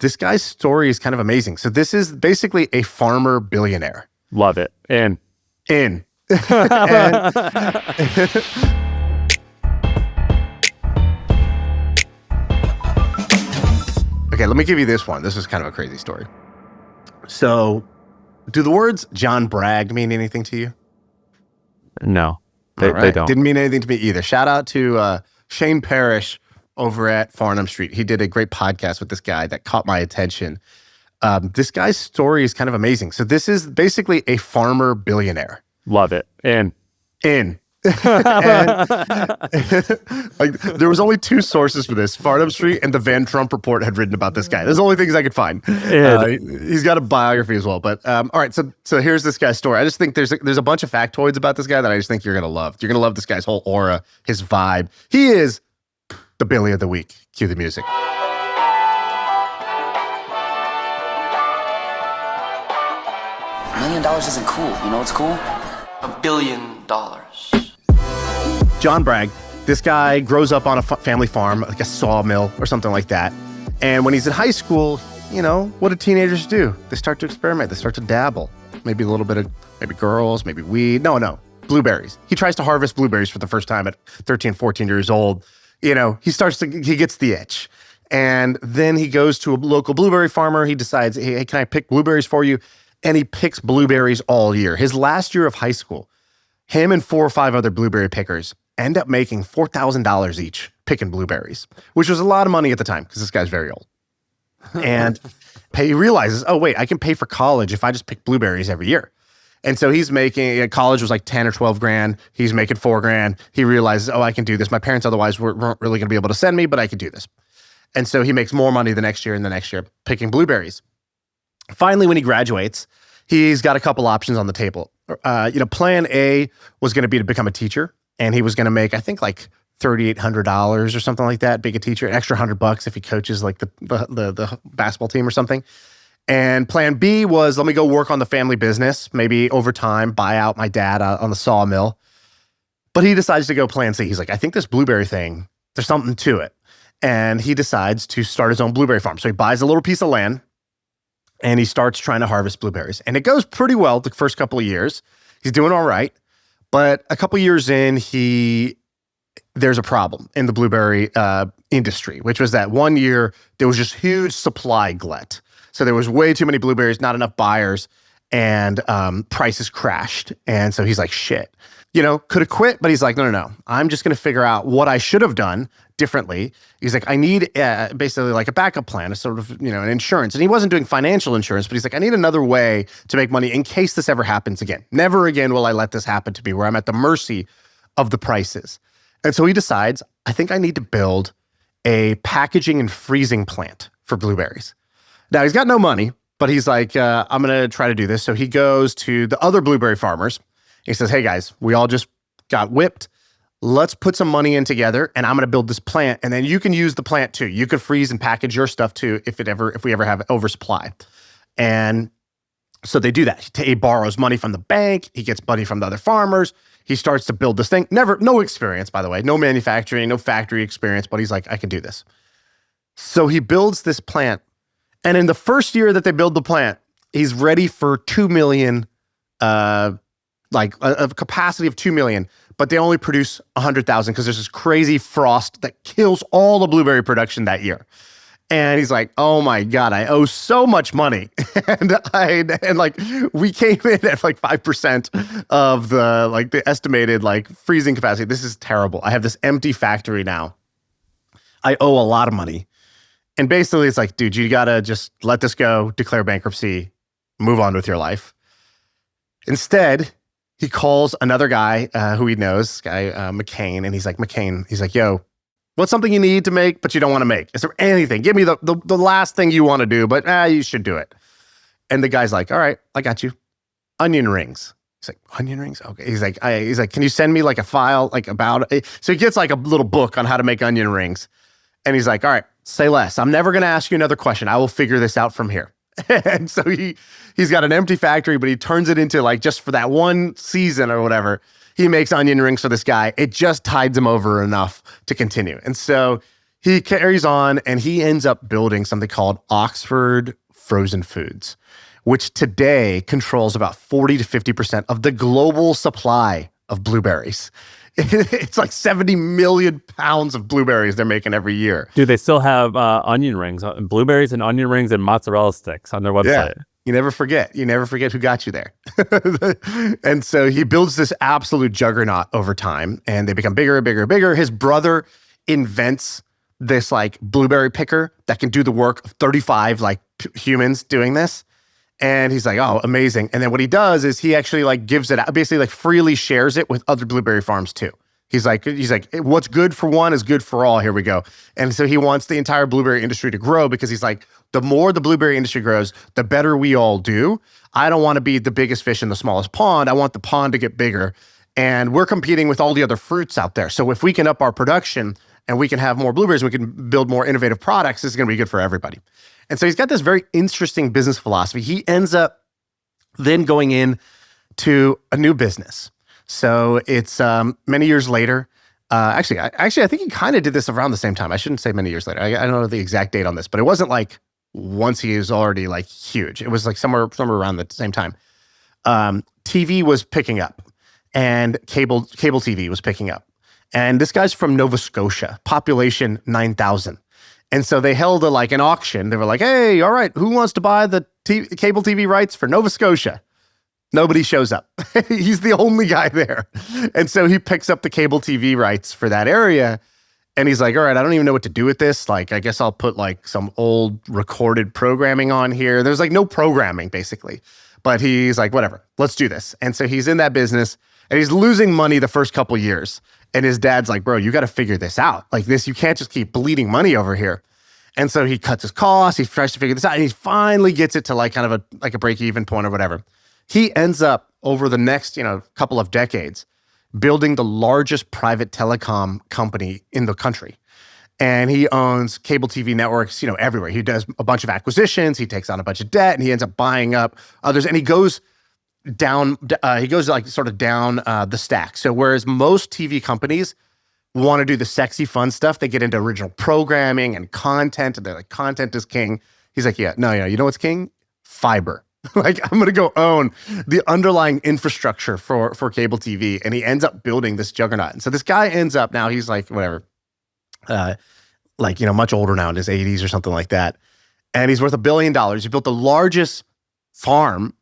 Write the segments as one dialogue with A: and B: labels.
A: This guy's story is kind of amazing. So this is basically a farmer billionaire.
B: Love it. In.
A: And- Okay, let me give you this one. This is kind of a crazy story. So, do the words John Bragg mean anything to you?
B: No,
A: All right.
B: they don't.
A: Didn't mean anything to me either. Shout out to Shane Parrish over at Farnham Street. He did a great podcast with this guy that caught my attention. This guy's story is kind of amazing. So this is basically a farmer billionaire.
B: Love it. In.
A: And, like, there was only two sources for this. Farnham Street and the Van Trump Report had written about this guy. There's the only things I could find. He's got a biography as well. But all right, so here's this guy's story. I just think there's a bunch of factoids about this guy that I just think you're gonna love. You're gonna love this guy's whole aura, his vibe. He is the Billy of the Week. Cue the music.
C: $1 million isn't cool. You know what's cool?
D: $1 billion.
A: John Bragg, this guy grows up on a family farm, like a sawmill or something like that. And when he's in high school, you know, what do teenagers do? They start to experiment. They start to dabble. Maybe a little bit of, maybe girls, maybe weed. No, blueberries. He tries to harvest blueberries for the first time at 13, 14 years old. You know, he gets the itch. And then he goes to a local blueberry farmer. He decides, hey, can I pick blueberries for you? And he picks blueberries all year. His last year of high school, him and 4 or 5 other blueberry pickers end up making $4,000 each picking blueberries, which was a lot of money at the time because this guy's very old. And he realizes, oh, wait, I can pay for college if I just pick blueberries every year. And so he's making, college was like 10 or 12 grand. He's making $4,000. He realizes, oh, I can do this. My parents otherwise weren't really going to be able to send me, but I could do this. And so he makes more money the next year and the next year picking blueberries. Finally, when he graduates, he's got a couple options on the table. Plan A was going to be to become a teacher. And he was going to make, I think, like $3,800 or something like that, being a teacher, an extra $100 if he coaches like the basketball team or something. And plan B was, let me go work on the family business, maybe over time, buy out my dad on the sawmill. But he decides to go plan C. He's like, I think this blueberry thing, there's something to it. And he decides to start his own blueberry farm. So he buys a little piece of land and he starts trying to harvest blueberries. And it goes pretty well the first couple of years. He's doing all right. But a couple years in, there's a problem in the blueberry industry, which was that one year there was just huge supply glut. So there was way too many blueberries, not enough buyers, and prices crashed. And so he's like, shit, could have quit, but he's like, no. I'm just going to figure out what I should have done differently. He's like, I need basically like a backup plan, a sort of, an insurance. And he wasn't doing financial insurance, but he's like, I need another way to make money in case this ever happens again. Never again will I let this happen to me where I'm at the mercy of the prices. And so he decides, I think I need to build a packaging and freezing plant for blueberries. Now he's got no money, but he's like, I'm going to try to do this. So he goes to the other blueberry farmers. He says, hey guys, we all just got whipped. Let's put some money in together and I'm going to build this plant. And then you can use the plant too. You could freeze and package your stuff too if we ever have oversupply. And so they do that. He borrows money from the bank. He gets money from the other farmers. He starts to build this thing. No experience, by the way. No manufacturing, no factory experience, but he's like, I can do this. So he builds this plant. And in the first year that they build the plant, he's ready for 2 million, a capacity of 2 million, but they only produce 100,000 because there's this crazy frost that kills all the blueberry production that year. And he's like, oh my God, I owe so much money. and we came in at like 5% of the estimated freezing capacity. This is terrible. I have this empty factory now. I owe a lot of money. And basically it's like, dude, you gotta just let this go, declare bankruptcy, move on with your life. Instead, he calls another guy who he knows, McCain, and he's like, yo, what's something you need to make, but you don't want to make? Is there anything? Give me the last thing you want to do, but you should do it. And the guy's like, all right, I got you. Onion rings. He's like, onion rings? Okay. He's like, can you send me a file about it? So he gets a little book on how to make onion rings. And he's like, all right, say less. I'm never going to ask you another question. I will figure this out from here. And so he's got an empty factory, but he turns it into just for that one season or whatever, he makes onion rings for this guy. It just tides him over enough to continue. And so he carries on and he ends up building something called Oxford Frozen Foods, which today controls about 40 to 50% of the global supply of blueberries. It's like 70 million pounds of blueberries they're making every year.
B: Do they still have onion rings, blueberries and onion rings and mozzarella sticks on their website?
A: Yeah. You never forget. You never forget who got you there. And so he builds this absolute juggernaut over time, and they become bigger and bigger and bigger. His brother invents this like blueberry picker that can do the work of 35 like humans doing this. And he's like, oh, amazing. And then what he does is he actually like gives it out, basically like freely shares it with other blueberry farms too. He's like, what's good for one is good for all. Here we go. And so he wants the entire blueberry industry to grow because he's like, the more the blueberry industry grows, the better we all do. I don't want to be the biggest fish in the smallest pond. I want the pond to get bigger. And we're competing with all the other fruits out there. So if we can up our production and we can have more blueberries, we can build more innovative products, this is going to be good for everybody. And so he's got this very interesting business philosophy. He ends up then going in to a new business. So it's many years later. Actually, I think he kind of did this around the same time. I shouldn't say many years later. I don't know the exact date on this, but it wasn't like once he was already like huge. It was like somewhere around the same time. TV was picking up, and cable TV was picking up. And this guy's from Nova Scotia, population 9,000. And so they held an auction. They were like, hey, all right, who wants to buy the cable TV rights for Nova Scotia? Nobody shows up. He's the only guy there. And so he picks up the cable TV rights for that area. And he's like, all right, I don't even know what to do with this. Like, I guess I'll put like some old recorded programming on here. There's like no programming basically. But he's like, whatever, let's do this. And so he's in that business and he's losing money the first couple years. And his dad's like, bro, you got to figure this out. Like this, you can't just keep bleeding money over here. And so he cuts his costs. He tries to figure this out. And he finally gets it to like kind of a break-even point or whatever. He ends up over the next, couple of decades building the largest private telecom company in the country. And he owns cable TV networks, everywhere. He does a bunch of acquisitions. He takes on a bunch of debt and he ends up buying up others. And he goes down, the stack. So whereas most TV companies want to do the sexy, fun stuff, they get into original programming and content, and they're like, content is king. He's like, you know what's king? Fiber. Like, I'm going to go own the underlying infrastructure for cable TV. And he ends up building this juggernaut. And so this guy ends up now, he's like, whatever, much older now in his 80s or something like that. And he's worth $1 billion. He built the largest farm,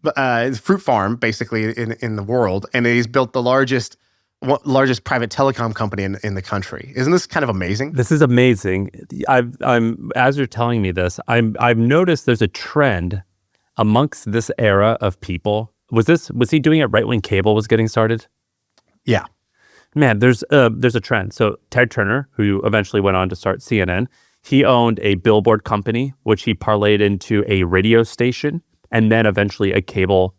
A: fruit farm, basically in the world. And he's built the largest private telecom company in the country. Isn't this kind of amazing?
B: This is amazing. I'm as you're telling me this, I've noticed there's a trend amongst this era of people. Was he doing it right when cable was getting started?
A: Yeah.
B: Man, there's a trend. So Ted Turner, who eventually went on to start CNN, he owned a billboard company, which he parlayed into a radio station, and then eventually a cable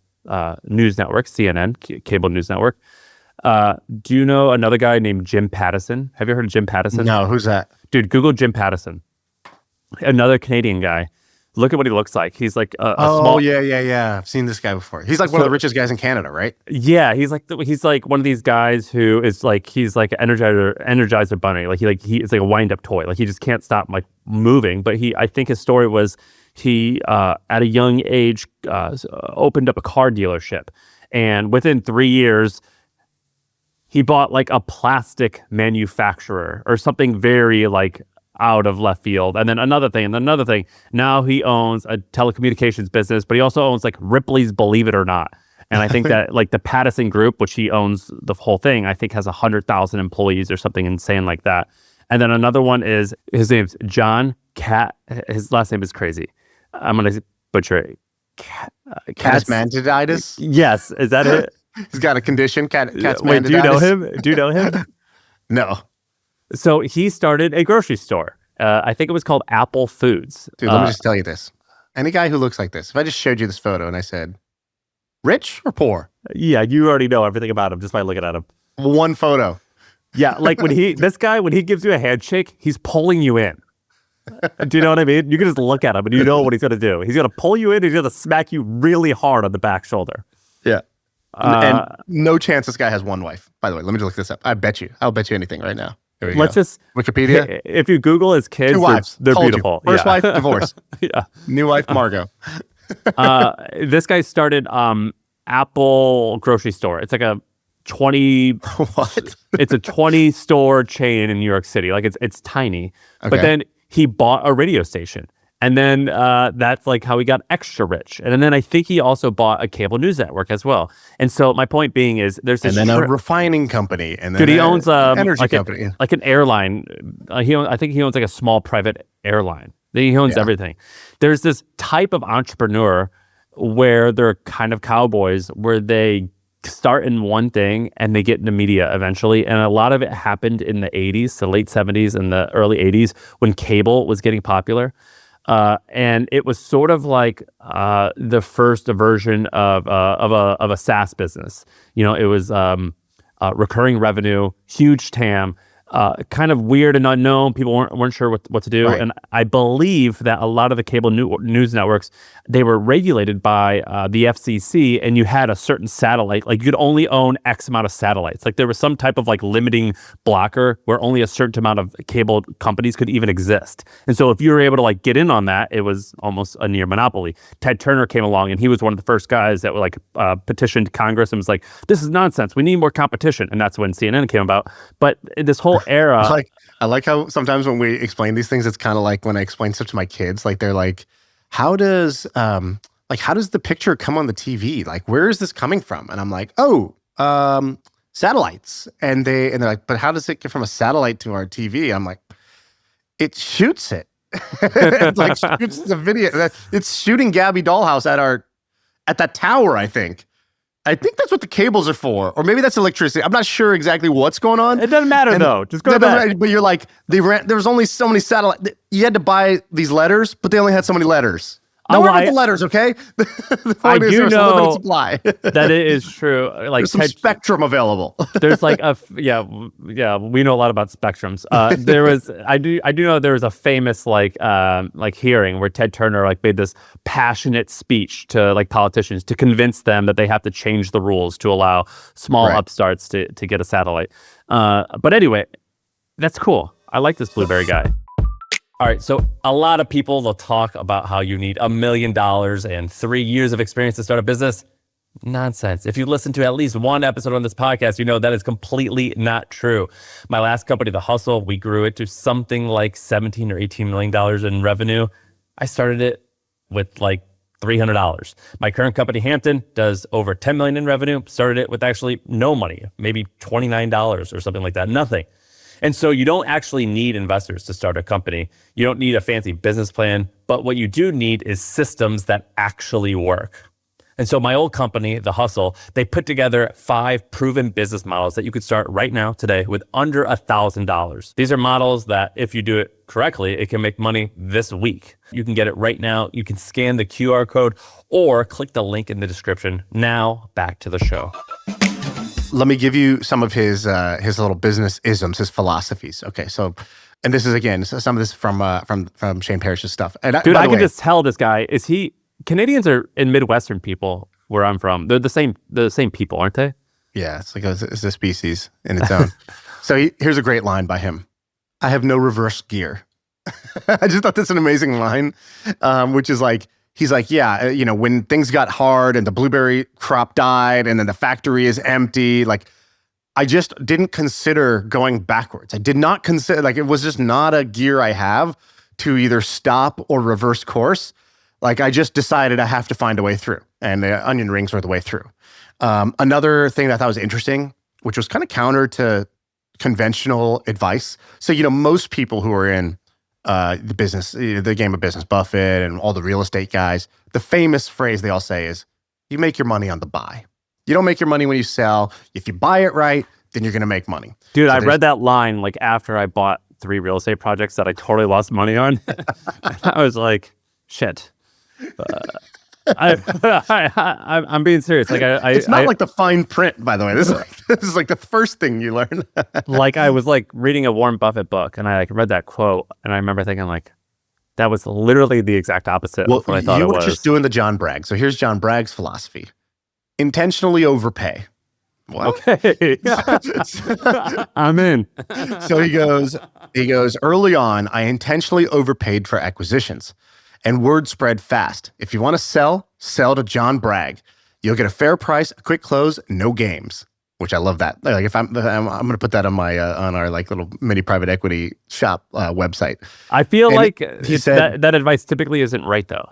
B: news network, CNN, cable news network. Do you know another guy named Jim Pattison? Have you heard of Jim Pattison?
A: No, who's that?
B: Dude, Google Jim Pattison. Another Canadian guy. Look at what he looks like. He's like a small...
A: yeah. I've seen this guy before. He's like one of the richest guys in Canada, right?
B: Yeah, he's like one of these guys who is like, he's like an Energizer bunny. Like he's like a wind-up toy. Like he just can't stop like moving. But I think his story was he at a young age opened up a car dealership, and within 3 years he bought like a plastic manufacturer or something very like out of left field. And then another thing. Now he owns a telecommunications business, but he also owns like Ripley's Believe It or Not. And I think that like the Pattison Group, which he owns the whole thing, I think has 100,000 employees or something insane like that. And then another one is, his name's John Cat. His last name is crazy. I'm going to butcher it.
A: Catsmandiditis?
B: Yes. Is that it?
A: He's got a condition, Catsmandiditis.
B: Wait, do you know him? Do you know him?
A: No.
B: So he started a grocery store. I think it was called Apple Foods.
A: Dude, let me just tell you this. Any guy who looks like this, if I just showed you this photo and I said, rich or poor?
B: Yeah, you already know everything about him just by looking at him.
A: One photo.
B: Yeah, like when he gives you a handshake, he's pulling you in. Do you know what I mean? You can just look at him and you know what he's going to do. He's going to pull you in. He's going to smack you really hard on the back shoulder.
A: Yeah. And no chance this guy has one wife. By the way, let me just look this up. I'll bet you anything right now. There we
B: let's
A: go.
B: just
A: Wikipedia.
B: if you Google his kids,
A: Two wives.
B: they're
A: Told you.
B: beautiful.
A: First
B: Yeah.
A: wife, divorce.
B: Yeah.
A: New wife, Margot.
B: This guy started Apple grocery store. It's like a 20
A: What?
B: it's a 20 store chain in New York City. Like it's tiny. But
A: Okay.
B: then he bought a radio station. And then that's like how he got extra rich. And then I think he also bought a cable news network as well. And so my point being is there's this
A: And then a refining company, and then
B: dude, he owns
A: energy
B: like
A: company.
B: like an airline. I think he owns like a small private airline. He owns everything. There's this type of entrepreneur where they're kind of cowboys, where they start in one thing and they get into media eventually. And a lot of it happened in the 80s, the late 70s and the early 80s when cable was getting popular. And it was sort of like the first version of a SaaS business. You know, it was recurring revenue, huge TAM, kind of weird and unknown. People weren't sure what to do.
A: Right.
B: And I believe that a lot of the cable news networks, they were regulated by the FCC, and you had a certain satellite. Like you could only own X amount of satellites. Like there was some type of like limiting blocker where only a certain amount of cable companies could even exist. And so if you were able to like get in on that, it was almost a near monopoly. Ted Turner came along, and he was one of the first guys that like petitioned Congress and was like, "This is nonsense. We need more competition." And that's when CNN came about. But this whole era,
A: I like how sometimes when we explain these things, it's kind of like when I explain stuff to my kids. Like they're like, "How does the picture come on the TV? Like, where is this coming from?" And I'm like, "Oh, satellites." And they're like, "But how does it get from a satellite to our TV?" I'm like, "It shoots it. It like shoots the video. It's shooting Gabby Dollhouse at that tower. I think that's what the cables are for, or maybe that's electricity. I'm not sure exactly what's going on.
B: it doesn't matter though. Just go back.
A: But you're like, there was only so many satellites. You had to buy these letters, but they only had so many letters. Don't worry about the letters, okay? The
B: I
A: point is
B: do
A: there's a limited
B: know
A: supply.
B: that it is true. Like
A: There's some spectrum available.
B: there's like we know a lot about spectrums. I do know there was a famous like hearing where Ted Turner like made this passionate speech to like politicians to convince them that they have to change the rules to allow small upstarts to get a satellite. But anyway, that's cool. I like this Blueberry guy. All right, so a lot of people, they'll talk about how you need $1 million and 3 years of experience to start a business. Nonsense. If you listen to at least one episode on this podcast, you know that is completely not true. My last company, The Hustle, we grew it to something like $17 or $18 million in revenue. I started it with like $300. My current company, Hampton, does over $10 million in revenue. Started it with actually no money, maybe $29 or something like that, nothing. And so you don't actually need investors to start a company. You don't need a fancy business plan, but what you do need is systems that actually work. And so my old company, The Hustle, they put together 5 proven business models that you could start right now today with under $1,000. These are models that if you do it correctly, it can make money this week. You can get it right now. You can scan the QR code or click the link in the description. Now back to the show.
A: Let me give you some of his little business isms, his philosophies. Okay, so, and this is again some of this from Shane Parrish's stuff. And
B: dude, I can just tell this guy Canadians are in Midwestern people where I'm from. They're the same people, aren't they?
A: Yeah, it's like it's a species in its own. So here's a great line by him: "I have no reverse gear." I just thought that's an amazing line, which is like. He's like, yeah, when things got hard and the blueberry crop died and then the factory is empty, like, I just didn't consider going backwards. I did not consider, like, it was just not a gear I have to either stop or reverse course. Like, I just decided I have to find a way through. And the onion rings were the way through. Another thing that I thought was interesting, which was kind of counter to conventional advice. So, most people who are in the business, the game of business, Buffett and all the real estate guys, the famous phrase they all say is, you make your money on the buy. You don't make your money when you sell. If you buy it right, then you're going to make money.
B: Dude, I read that line like after I bought 3 real estate projects that I totally lost money on. I was like, shit. I'm being serious. Like
A: it's not like the fine print, by the way. This is like the first thing you learn.
B: Like I was like reading a Warren Buffett book, and I like read that quote, and I remember thinking like, that was literally the exact opposite of what I thought it was.
A: You were just doing the John Bragg. So here's John Bragg's philosophy: intentionally overpay. What?
B: Okay. I'm in.
A: So he goes, early on, I intentionally overpaid for acquisitions, and word spread fast. If you want to sell to John Bragg. You'll get a fair price, a quick close, no games. Which I love that. Like if I'm going to put that on my on our like little mini private equity shop website.
B: I feel
A: And
B: like
A: he said
B: that advice typically isn't right though.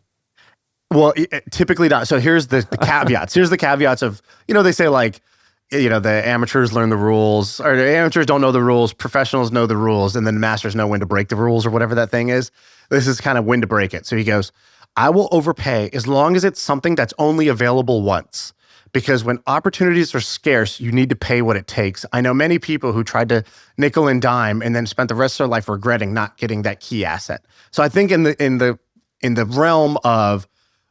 A: Well, typically not. So here's the caveats. Here's the caveats of, they say like, the amateurs learn the rules, or the amateurs don't know the rules, professionals know the rules, and then masters know when to break the rules or whatever that thing is. This is kind of when to break it. So he goes, I will overpay as long as it's something that's only available once. Because when opportunities are scarce, you need to pay what it takes. I know many people who tried to nickel and dime and then spent the rest of their life regretting not getting that key asset. So I think in the realm of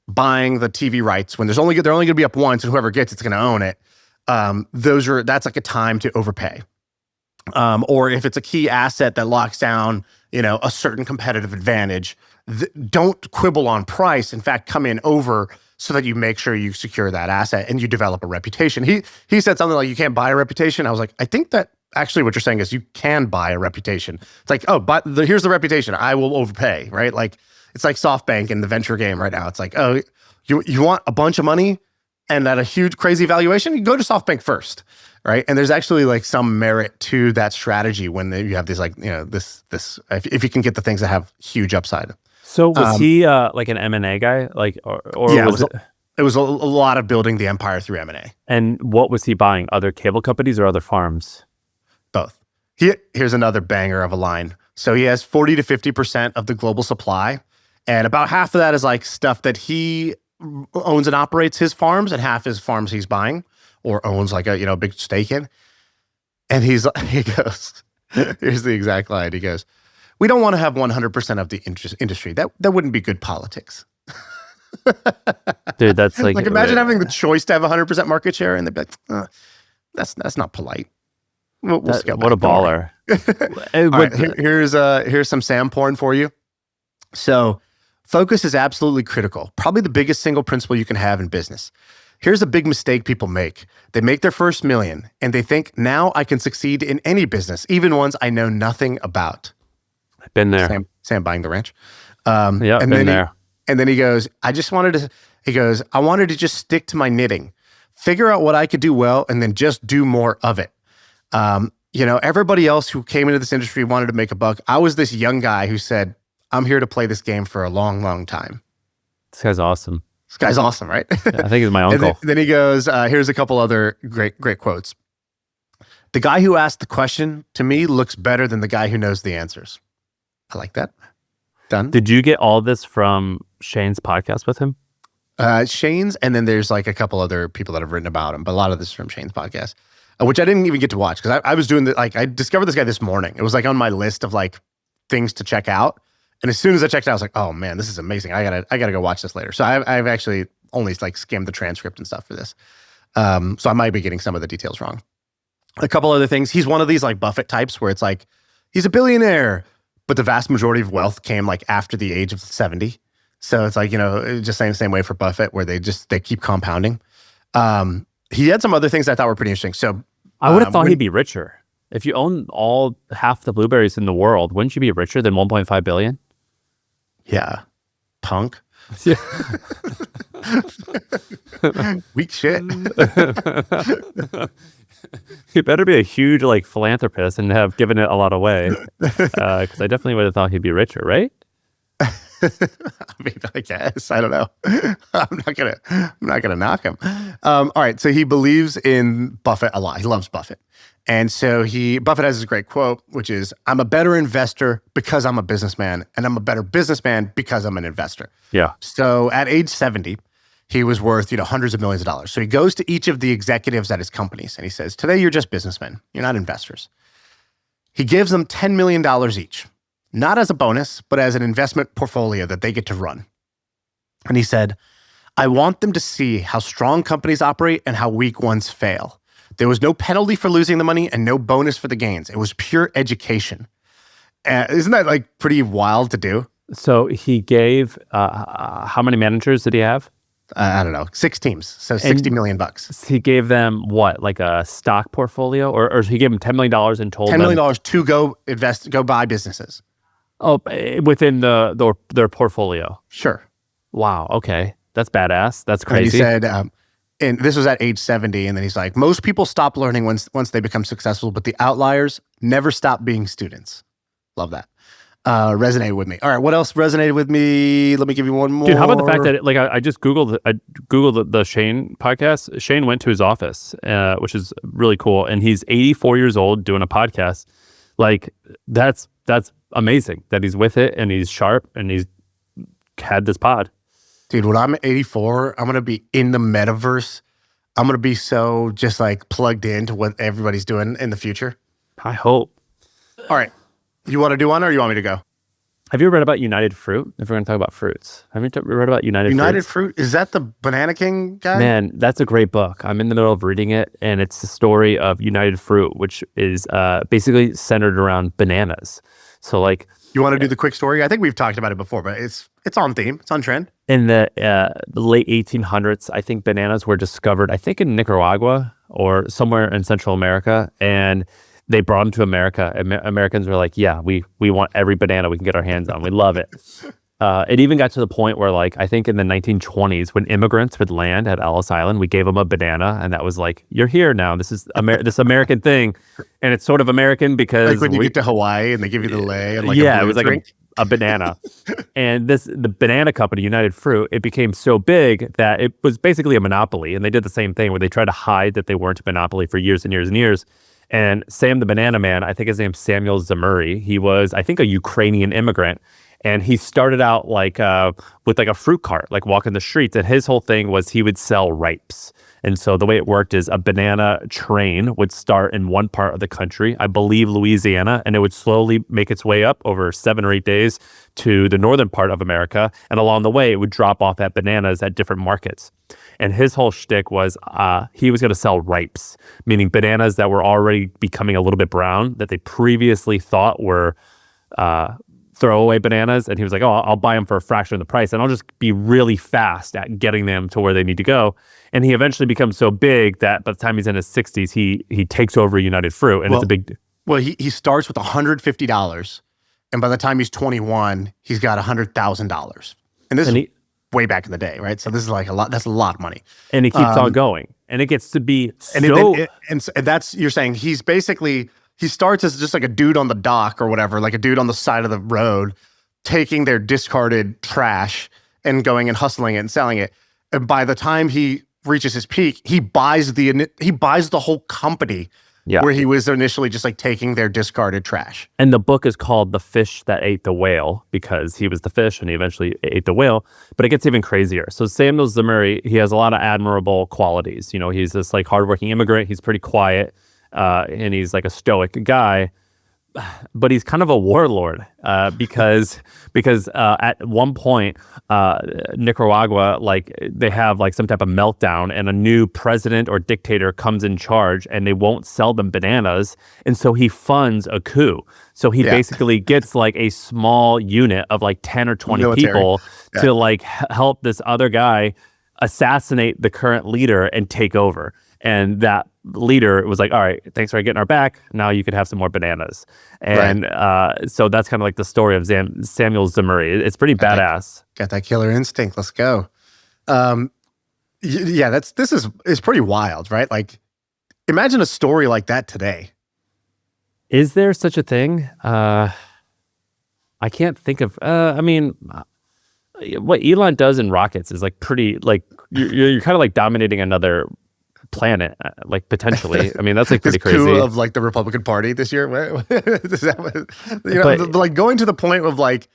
A: buying the TV rights when they're only going to be up once, and whoever gets it's going to own it. That's like a time to overpay. Or if it's a key asset that locks down, a certain competitive advantage, don't quibble on price. In fact, come in over so that you make sure you secure that asset and you develop a reputation. He said something like, you can't buy a reputation. I was like, I think that actually what you're saying is you can buy a reputation. It's like, oh, but here's the reputation. I will overpay, right? Like, it's like SoftBank in the venture game right now. It's like, oh, you want a bunch of money and at a huge, crazy valuation, you go to SoftBank first, right? And there's actually like some merit to that strategy when you have these like, this if you can get the things that have huge upside.
B: So was he like an M&A guy? Like, or
A: yeah,
B: was
A: it was a lot of building the empire through M&A.
B: And what was he buying? Other cable companies or other farms?
A: Both. Here's another banger of a line. So he has 40 to 50% of the global supply. And about half of that is like stuff that he owns and operates his farms, and half is farms he's buying or owns like a big stake in. And he goes, here's the exact line. He goes, we don't want to have 100% of the industry. That wouldn't be good politics.
B: Dude, that's like
A: imagine having the choice to have 100% market share, and they'd be like, that's not polite. We'll scale back.
B: What a baller.
A: All right, here's some Sam porn for you. So focus is absolutely critical. Probably the biggest single principle you can have in business. Here's a big mistake people make. They make their first million and they think, now I can succeed in any business, even ones I know nothing about.
B: I've been there.
A: Sam buying the ranch.
B: Yeah,
A: and
B: been there.
A: And then he goes, I wanted to just stick to my knitting, figure out what I could do well, and then just do more of it. Everybody else who came into this industry wanted to make a buck. I was this young guy who said, I'm here to play this game for a long, long time.
B: This guy's awesome.
A: This guy's awesome, right?
B: Yeah, I think he's my uncle.
A: Then he goes, here's a couple other great quotes. The guy who asked the question, to me, looks better than the guy who knows the answers. I like that. Done.
B: Did you get all this from Shane's podcast with him?
A: Shane's, and then there's like a couple other people that have written about him, but a lot of this is from Shane's podcast, which I didn't even get to watch because I was doing I discovered this guy this morning. It was like on my list of like things to check out. And as soon as I checked it out, I was like, oh man, this is amazing. I gotta go watch this later. So I've actually only like skimmed the transcript and stuff for this. So I might be getting some of the details wrong. A couple other things. He's one of these like Buffett types where it's like, he's a billionaire, but the vast majority of wealth came like after the age of 70. So it's like, just same way for Buffett where they keep compounding. He had some other things I thought were pretty interesting. So
B: I would have thought he'd be richer. If you own half the blueberries in the world, wouldn't you be richer than 1.5 billion?
A: Yeah. Punk.
B: Yeah.
A: Weak shit.
B: He better be a huge like philanthropist and have given it a lot away. Because I definitely would have thought he'd be richer, right?
A: I mean, I guess. I don't know. I'm not gonna knock him. All right. So he believes in Buffett a lot. He loves Buffett. And so Buffett has this great quote, which is, I'm a better investor because I'm a businessman, and I'm a better businessman because I'm an investor.
B: Yeah.
A: So at age 70, he was worth, hundreds of millions of dollars. So he goes to each of the executives at his companies and he says, today you're just businessmen. You're not investors. He gives them $10 million each, not as a bonus, but as an investment portfolio that they get to run. And he said, I want them to see how strong companies operate and how weak ones fail. There was no penalty for losing the money and no bonus for the gains. It was pure education. Isn't that like pretty wild to do?
B: So he gave, how many managers did he have?
A: I don't know, 6 teams. So $60 million.
B: He gave them what, like a stock portfolio, or he gave them $10 million and told
A: $10
B: them
A: million to go invest, go buy businesses.
B: within their portfolio.
A: Sure.
B: Wow. Okay, that's badass. That's
A: And he
B: crazy.
A: said, and this was at age 70, and then he's like, most people stop learning once they become successful, but the outliers never stop being students. Love that. Resonated with me. All right, what else resonated with me? Let me give you one more.
B: Dude, how about the fact that like I just Googled the Shane podcast. Shane went to his office, which is really cool, and he's 84 years old doing a podcast. Like that's amazing that he's with it and he's sharp and he's had this pod.
A: Dude, when I'm 84, I'm going to be in the metaverse. I'm going to be so just like plugged into what everybody's doing in the future.
B: I hope.
A: All right. You want to do one or you want me to go?
B: Have you ever read about United Fruit? If we're going to talk about fruits, have you read about United
A: Fruit? Is that the Banana King guy?
B: Man, that's a great book. I'm in the middle of reading it, and it's the story of United Fruit, which is basically centered around bananas. So like,
A: you want to do the quick story? I think we've talked about it before, but it's on theme. It's on trend.
B: In the late 1800s, I think bananas were discovered, I think in Nicaragua or somewhere in Central America, and they brought them to America. Americans were like, yeah, we want every banana we can get our hands on. We love it. It even got to the point where, like, I think in the 1920s, when immigrants would land at Ellis Island, we gave them a banana, and that was like, you're here now. This is this American thing, and it's sort of American because
A: like when you get to Hawaii and they give you the lei and like
B: yeah,
A: a
B: it was like
A: drink.
B: a banana. And the banana company, United Fruit, it became so big that it was basically a monopoly, and they did the same thing where they tried to hide that they weren't a monopoly for years and years and years. And Sam the Banana Man, I think his name's Samuel Zamuri. He was, I think, a Ukrainian immigrant. And he started out like with like a fruit cart, like walking the streets. And his whole thing was he would sell ripes. And so the way it worked is a banana train would start in one part of the country, I believe Louisiana, and it would slowly make its way up over 7 or 8 days to the northern part of America. And along the way, it would drop off at bananas at different markets. And his whole shtick was he was going to sell ripes, meaning bananas that were already becoming a little bit brown that they previously thought were throwaway bananas. And he was like, oh, I'll buy them for a fraction of the price, and I'll just be really fast at getting them to where they need to go. And he eventually becomes so big that by the time he's in his 60s, he takes over United Fruit, and it's a big...
A: Well, he starts with $150, and by the time he's 21, he's got $100,000. And this is way back in the day, right? So this is like a lot. That's a lot of money.
B: And he keeps on going, and it gets to be
A: and that's, you're saying he's basically... He starts as just like a dude on the dock or whatever, like a dude on the side of the road, taking their discarded trash and going and hustling it and selling it. And by the time he reaches his peak, he buys the whole company where he was initially just like taking their discarded trash.
B: And the book is called The Fish That Ate the Whale because he was the fish and he eventually ate the whale. But it gets even crazier. So Samuel Zamuri, he has a lot of admirable qualities. You know, he's this like hardworking immigrant. He's pretty quiet. And he's like a stoic guy, but he's kind of a warlord because at one point Nicaragua, like they have like some type of meltdown and a new president or dictator comes in charge and they won't sell them bananas, and so he funds a coup. So he basically gets like a small unit of like 10 or 20 people to like help this other guy assassinate the current leader and take over. And that leader was like, all right, thanks for getting our back. Now you could have some more bananas. And so that's kind of like the story of Samuel Zamuri. It's pretty badass.
A: Got that killer instinct. Let's go. This is pretty wild, right? Like, imagine a story like that today.
B: Is there such a thing? I can't think of, I mean, what Elon does in rockets is like pretty, like, you're kind of like dominating another planet, like potentially. I mean, that's like pretty crazy.
A: Coup of like the Republican Party this year. Like going to the point of like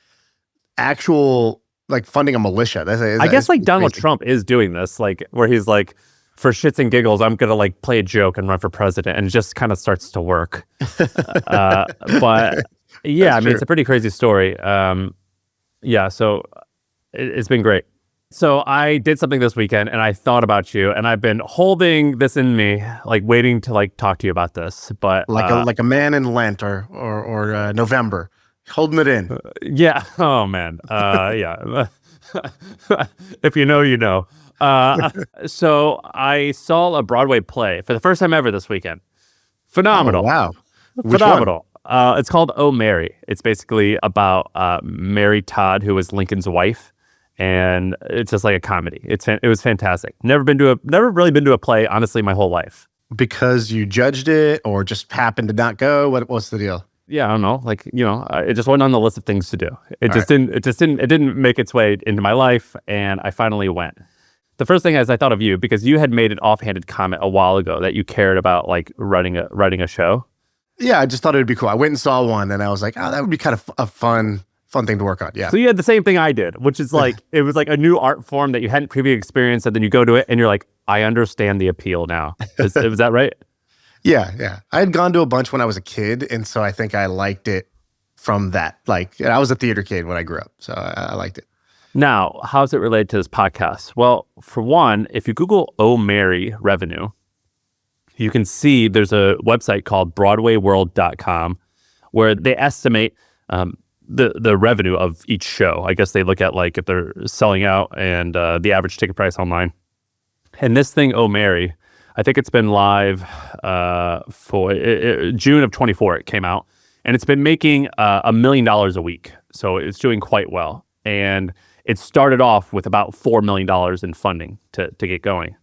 A: actual like funding a militia.
B: I guess like Donald Trump is doing this, like where he's like, for shits and giggles, I'm gonna like play a joke and run for president, and it just kind of starts to work. But yeah, I mean, it's a pretty crazy story. So it's been great. So I did something this weekend and I thought about you, and I've been holding this in me, like waiting to like talk to you about this. But
A: like a man in Lent or November, holding it in.
B: Yeah. Oh man. Yeah. If you know, you know. So I saw a Broadway play for the first time ever this weekend. Phenomenal.
A: Oh, wow. Which
B: Phenomenal. It's called Oh, Mary. It's basically about Mary Todd, who was Lincoln's wife. And it's just like a comedy. It was fantastic. Never really been to a play, honestly, my whole life.
A: Because you judged it or just happened to not go? What's the deal?
B: Yeah, I don't know. Like, it just wasn't on the list of things to do. It didn't make its way into my life, and I finally went. The first thing is I thought of you because you had made an offhanded comment a while ago that you cared about like writing a show.
A: Yeah, I just thought it would be cool. I went and saw one, and I was like, oh, that would be kind of a fun thing to work on. Yeah.
B: So you had the same thing I did, which is like, it was like a new art form that you hadn't previously experienced, and then you go to it, and you're like, I understand the appeal now. Was that right?
A: Yeah. I had gone to a bunch when I was a kid, and so I think I liked it from that. Like, I was a theater kid when I grew up, so I liked it.
B: Now, how's it related to this podcast? Well, for one, if you Google Oh, Mary revenue, you can see there's a website called BroadwayWorld.com where they estimate the revenue of each show. I guess they look at like if they're selling out and the average ticket price online. And this thing, Oh, Mary, I think it's been live for June of 24. It came out, and it's been making $1 million a week. So it's doing quite well. And it started off with about $4 million in funding to get going.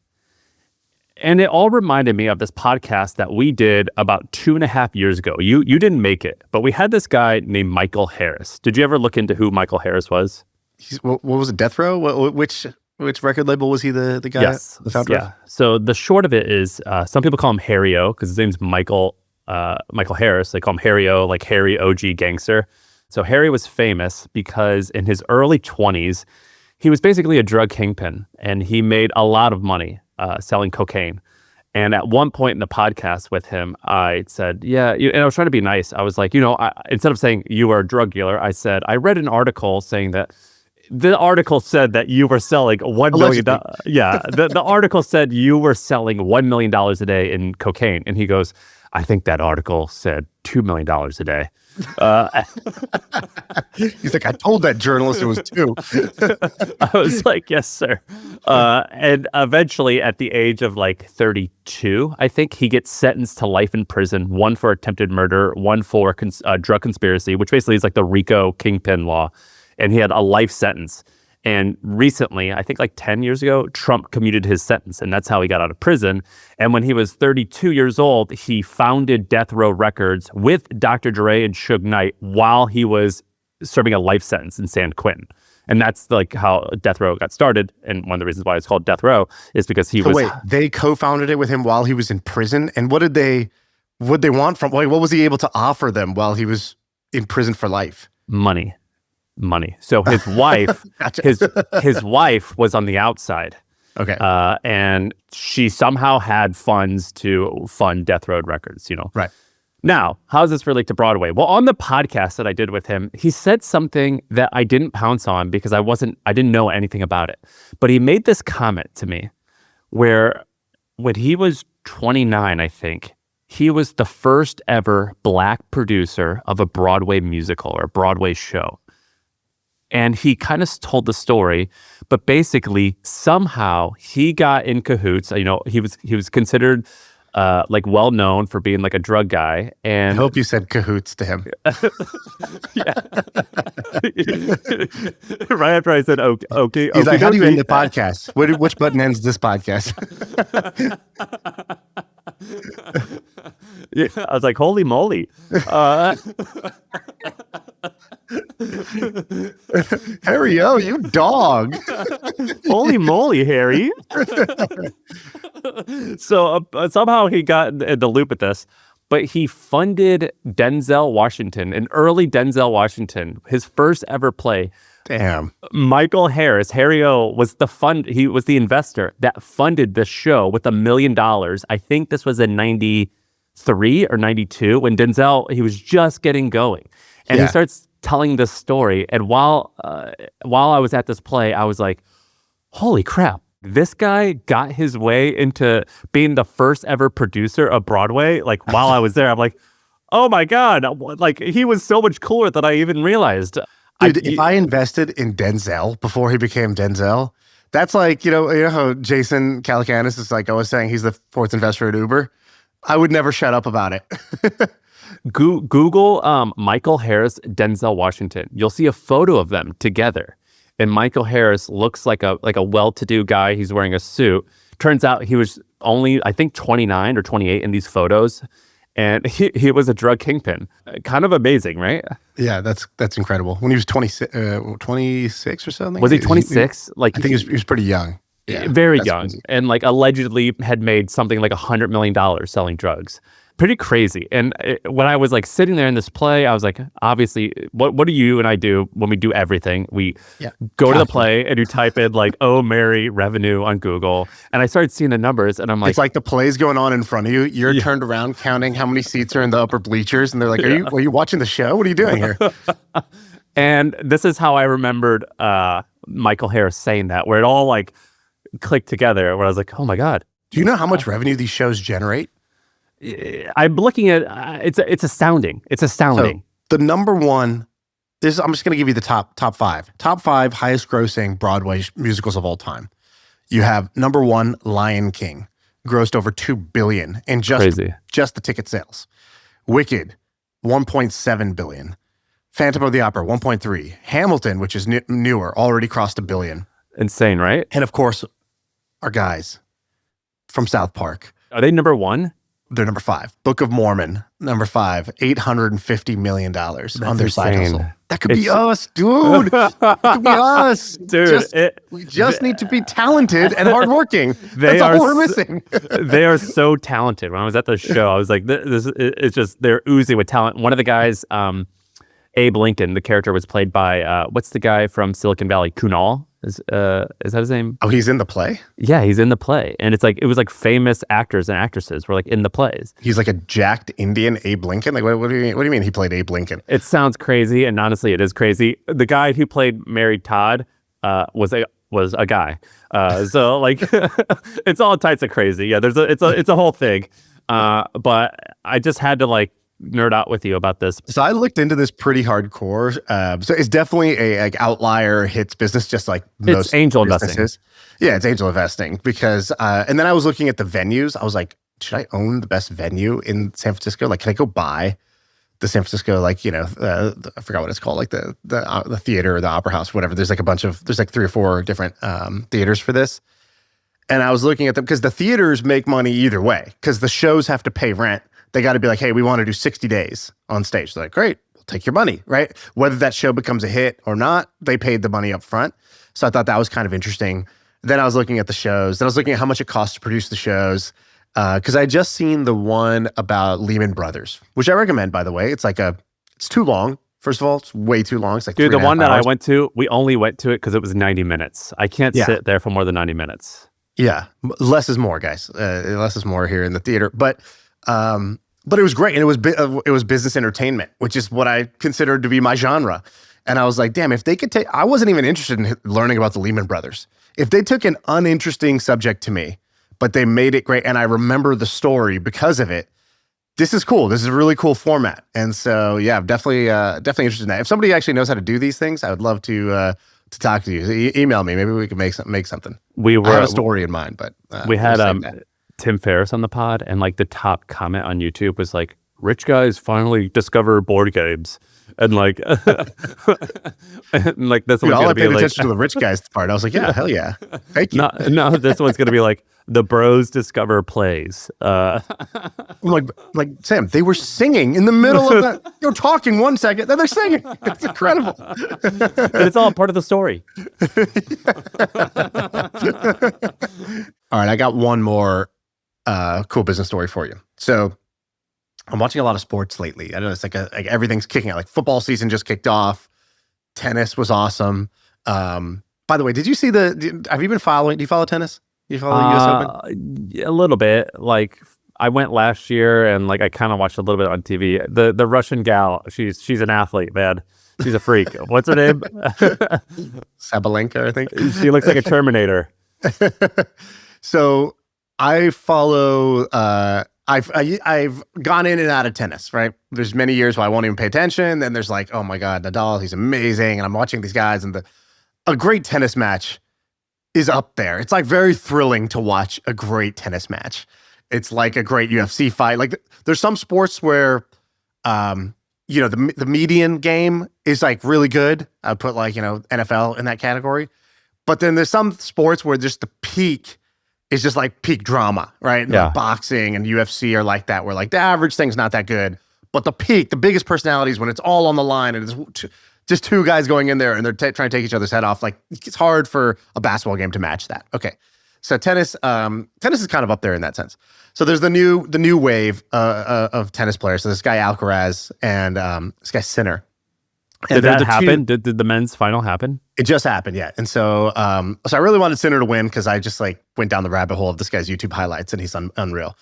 B: And it all reminded me of this podcast that we did about 2.5 years ago. You didn't make it, but we had this guy named Michael Harris. Did you ever look into who Michael Harris was?
A: What was it, Death Row? Which record label was he the guy?
B: Yes.
A: The founder of?
B: So the short of it is some people call him Harry-O because his name's Michael Harris. They call him Harry-O, like Harry OG Gangster. So Harry was famous because in his early 20s, he was basically a drug kingpin, and he made a lot of money selling cocaine. And at one point in the podcast with him, I said, and I was trying to be nice. I was like, instead of saying you are a drug dealer, I said, I read an article saying that the article said that you were selling $1 million. Yeah, the article said you were selling $1 million a day in cocaine. And he goes, I think that article said $2 million a day.
A: He's like, I told that journalist it was 2.
B: I was like, yes, sir. And eventually at the age of like 32, I think he gets sentenced to life in prison, 1 for attempted murder, 1 for drug conspiracy, which basically is like the RICO kingpin law. And he had a life sentence. And recently, I think like 10 years ago, Trump commuted his sentence, and that's how he got out of prison. And when he was 32 years old, he founded Death Row Records with Dr. Dre and Suge Knight while he was serving a life sentence in San Quentin. And that's like how Death Row got started. And one of the reasons why it's called Death Row is because he was...
A: Wait, they co-founded it with him while he was in prison? And what did they want from... Like, what was he able to offer them while he was in prison for life?
B: Money. So his wife,
A: Gotcha.
B: his wife was on the outside.
A: Okay.
B: And she somehow had funds to fund Death Row Records,
A: Right.
B: Now, how does this relate to Broadway? Well, on the podcast that I did with him, he said something that I didn't pounce on because I didn't know anything about it. But he made this comment to me where when he was 29, I think, he was the first ever Black producer of a Broadway musical or a Broadway show. And he kind of told the story, but basically somehow he got in cahoots. He was considered like well known for being like a drug guy. And
A: I hope you said cahoots to him.
B: Yeah. Right after I said okay.
A: He's like, how do you end the podcast? Which button ends this podcast?
B: Yeah, I was like, holy moly.
A: Harry, you dog.
B: Holy moly, Harry. So somehow he got in the loop at this, but he funded Denzel Washington, an early Denzel Washington, his first ever play.
A: Damn.
B: Michael Harris, Harry-O, he was the investor that funded this show with $1 million. I think this was in 93 or 92 when Denzel, he was just getting going. And he starts telling this story. And while I was at this play, I was like, holy crap. This guy got his way into being the first ever producer of Broadway. Like while I was there, I'm like, oh my God. Like he was so much cooler than I even realized.
A: Dude, if I invested in Denzel before he became Denzel, That's like, you know how Jason Calacanis is like always saying he's the fourth investor at Uber? I would never shut up about it.
B: Google Michael Harris, Denzel Washington. You'll see a photo of them together. And Michael Harris looks like a well-to-do guy. He's wearing a suit. Turns out he was only, I think, 29 or 28 in these photos. And he was a drug kingpin. Kind of amazing, right?
A: Yeah, that's incredible. When he was 26 or something?
B: Was he 26?
A: I think he was pretty young. Yeah,
B: very young. Crazy. And like allegedly had made something like $100 million selling drugs. Pretty crazy. And when I was like sitting there in this play, I was like, obviously, what do you and I do when we do everything? We go to the play and you type in like, oh, Mary revenue on Google. And I started seeing the numbers and I'm like,
A: it's like the play's going on in front of you. You're turned around counting how many seats are in the upper bleachers. And they're like, are you watching the show? What are you doing here?
B: And this is how I remembered Michael Harris saying that, where it all like clicked together, where I was like, oh my God.
A: Do you know how much revenue these shows generate?
B: I'm looking at it's astounding. It's astounding.
A: So the number one, I'm just going to give you the top five highest grossing Broadway musicals of all time. You have number one, Lion King, grossed over $2 billion in just the ticket sales. Wicked, $1.7 billion. Phantom of the Opera, 1.3. Hamilton, which is newer, already crossed $1 billion.
B: Insane, right?
A: And of course, our guys from South Park.
B: Are they number one?
A: They're number 5. Book of Mormon, number 5, $850 million on their side hustle. That could be us, dude. That could be us.
B: Dude.
A: We just need to be talented and hardworking. That's all we're missing.
B: They are so talented. When I was at the show, I was like, it's just, they're oozing with talent. One of the guys, Abe Lincoln, the character was played by, what's the guy from Silicon Valley? Kunal? Is that his name?
A: Oh, he's in the play?
B: Yeah, he's in the play. And it was like famous actors and actresses were like in the plays.
A: He's like a jacked Indian Abe Lincoln? Like, what do you mean he played Abe Lincoln?
B: It sounds crazy, and honestly, it is crazy. The guy who played Mary Todd was a guy. So like, it's all types of crazy. Yeah, it's a whole thing. But I just had to like nerd out with you about this.
A: So I looked into this pretty hardcore. So it's definitely a like outlier hits business, just like most
B: it's angel
A: businesses.
B: Investing.
A: Yeah, it's angel investing because, and then I was looking at the venues. I was like, should I own the best venue in San Francisco? Like, can I go buy the San Francisco, like, I forgot what it's called, like the theater or the opera house, whatever. There's like there's like 3 or 4 different theaters for this. And I was looking at them because the theaters make money either way because the shows have to pay rent. They got to be like, hey, we want to do 60 days on stage. They're like, great, we'll take your money, right? Whether that show becomes a hit or not, they paid the money up front. So I thought that was kind of interesting. Then I was looking at the shows. Then I was looking at how much it costs to produce the shows because I just seen the one about Lehman Brothers, which I recommend, by the way. It's too long. First of all, it's way too long. It's like
B: dude, the one that
A: hours.
B: I went to, we only went to it because it was 90 minutes. I can't sit there for more than 90 minutes.
A: Yeah, less is more, guys. Less is more here in the theater, but it was great, and it was business entertainment, which is what I considered to be my genre. And I was like, damn, if they could I wasn't even interested in learning about the Lehman Brothers. If they took an uninteresting subject to me, but they made it great, and I remember the story because of it. This is cool. This is a really cool format, and so yeah, I'm definitely interested in that. If somebody actually knows how to do these things, I would love to talk to you. Email me. Maybe we can make something. I have a story in mind, but
B: we had Tim Ferriss on the pod, and like the top comment on YouTube was like, "Rich guys finally discover board games," and like, and like this one's
A: all
B: gonna
A: I
B: be
A: paid
B: like
A: attention to the rich guys part. I was like, yeah, hell yeah, thank you.
B: No, this one's gonna be like the bros discover plays.
A: I'm like Sam, they were singing in the middle of that. You're talking 1 second, then they're singing. It's incredible.
B: And it's all part of the story.
A: All right, I got one more cool business story for you. So I'm watching a lot of sports lately. I know it's like everything's kicking out. Like football season just kicked off. Tennis was awesome. By the way, did you see have you been following? Do you follow tennis? Do you follow the US Open?
B: A little bit. Like I went last year and like I kind of watched a little bit on TV. The Russian gal, she's an athlete, man. She's a freak. What's her name?
A: Sabalenka, I think.
B: She looks like a Terminator.
A: So I follow. I've gone in and out of tennis. Right. There's many years where I won't even pay attention. Then there's like, oh my God, Nadal, he's amazing, and I'm watching these guys, and a great tennis match is up there. It's like very thrilling to watch a great tennis match. It's like a great UFC fight. Like there's some sports where, the median game is like really good. I'd put like, NFL in that category. But then there's some sports where just the peak is just like peak drama, right? And like boxing and UFC are like that, where like the average thing's not that good. But the peak, the biggest personalities, when it's all on the line and it's just two guys going in there and they're trying to take each other's head off, like it's hard for a basketball game to match that. Okay, so tennis is kind of up there in that sense. So there's the new wave of tennis players. So this guy Alcaraz and this guy Sinner.
B: Did that happen? Did the men's final happen?
A: It just happened, yeah. And so I really wanted Sinner to win because I just like went down the rabbit hole of this guy's YouTube highlights and he's unreal.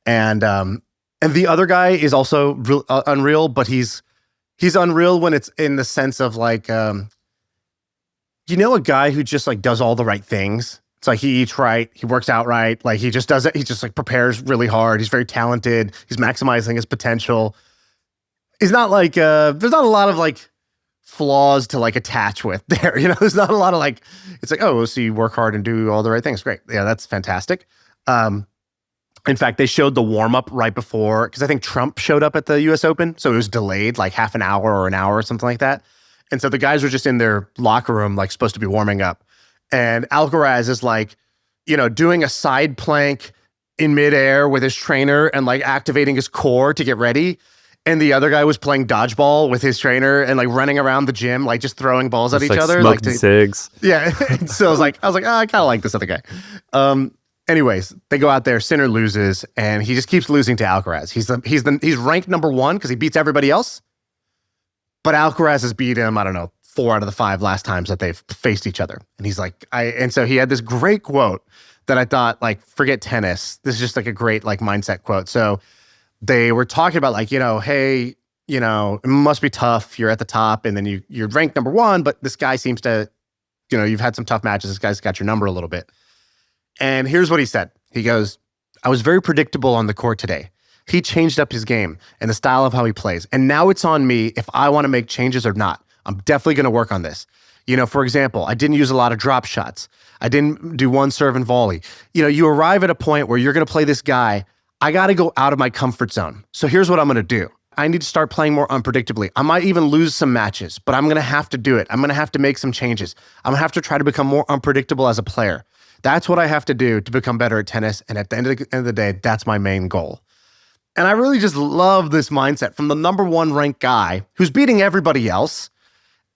A: And the other guy is also unreal, but he's unreal when it's in the sense of like, a guy who just like does all the right things. It's like he eats right, he works out right, like he just does it. He just like prepares really hard. He's very talented. He's maximizing his potential. He's not like there's not a lot of like flaws to like attach with there. There's not a lot of like, it's like, oh, so you work hard and do all the right things. Great. Yeah, that's fantastic. In fact, they showed the warm-up right before, because I think Trump showed up at the US Open, so it was delayed like half an hour or an hour or something like that. And so the guys were just in their locker room, like supposed to be warming up. And Alcaraz is like, doing a side plank in midair with his trainer and like activating his core to get ready. And the other guy was playing dodgeball with his trainer and like running around the gym, like just throwing balls at each other.
B: Like cigs.
A: Yeah. So I was like, oh, I kind of like this other guy. Anyways, they go out there, Sinner loses, and he just keeps losing to Alcaraz. He's ranked number 1 because he beats everybody else. But Alcaraz has beat him, I don't know, 4 out of the 5 last times that they've faced each other. And he's like, and so he had this great quote that I thought, like, forget tennis. This is just like a great like mindset quote. So they were talking about like, hey, it must be tough. You're at the top and then you're ranked number 1, but this guy seems to, you've had some tough matches. This guy's got your number a little bit. And here's what he said. He goes, I was very predictable on the court today. He changed up his game and the style of how he plays. And now it's on me if I want to make changes or not. I'm definitely going to work on this. For example, I didn't use a lot of drop shots. I didn't do one serve and volley. You arrive at a point where you're going to play this guy. I got to go out of my comfort zone. So here's what I'm going to do. I need to start playing more unpredictably. I might even lose some matches, but I'm going to have to do it. I'm going to have to make some changes. I'm going to have to try to become more unpredictable as a player. That's what I have to do to become better at tennis. And at the end of the day, that's my main goal. And I really just love this mindset from the number 1 ranked guy who's beating everybody else.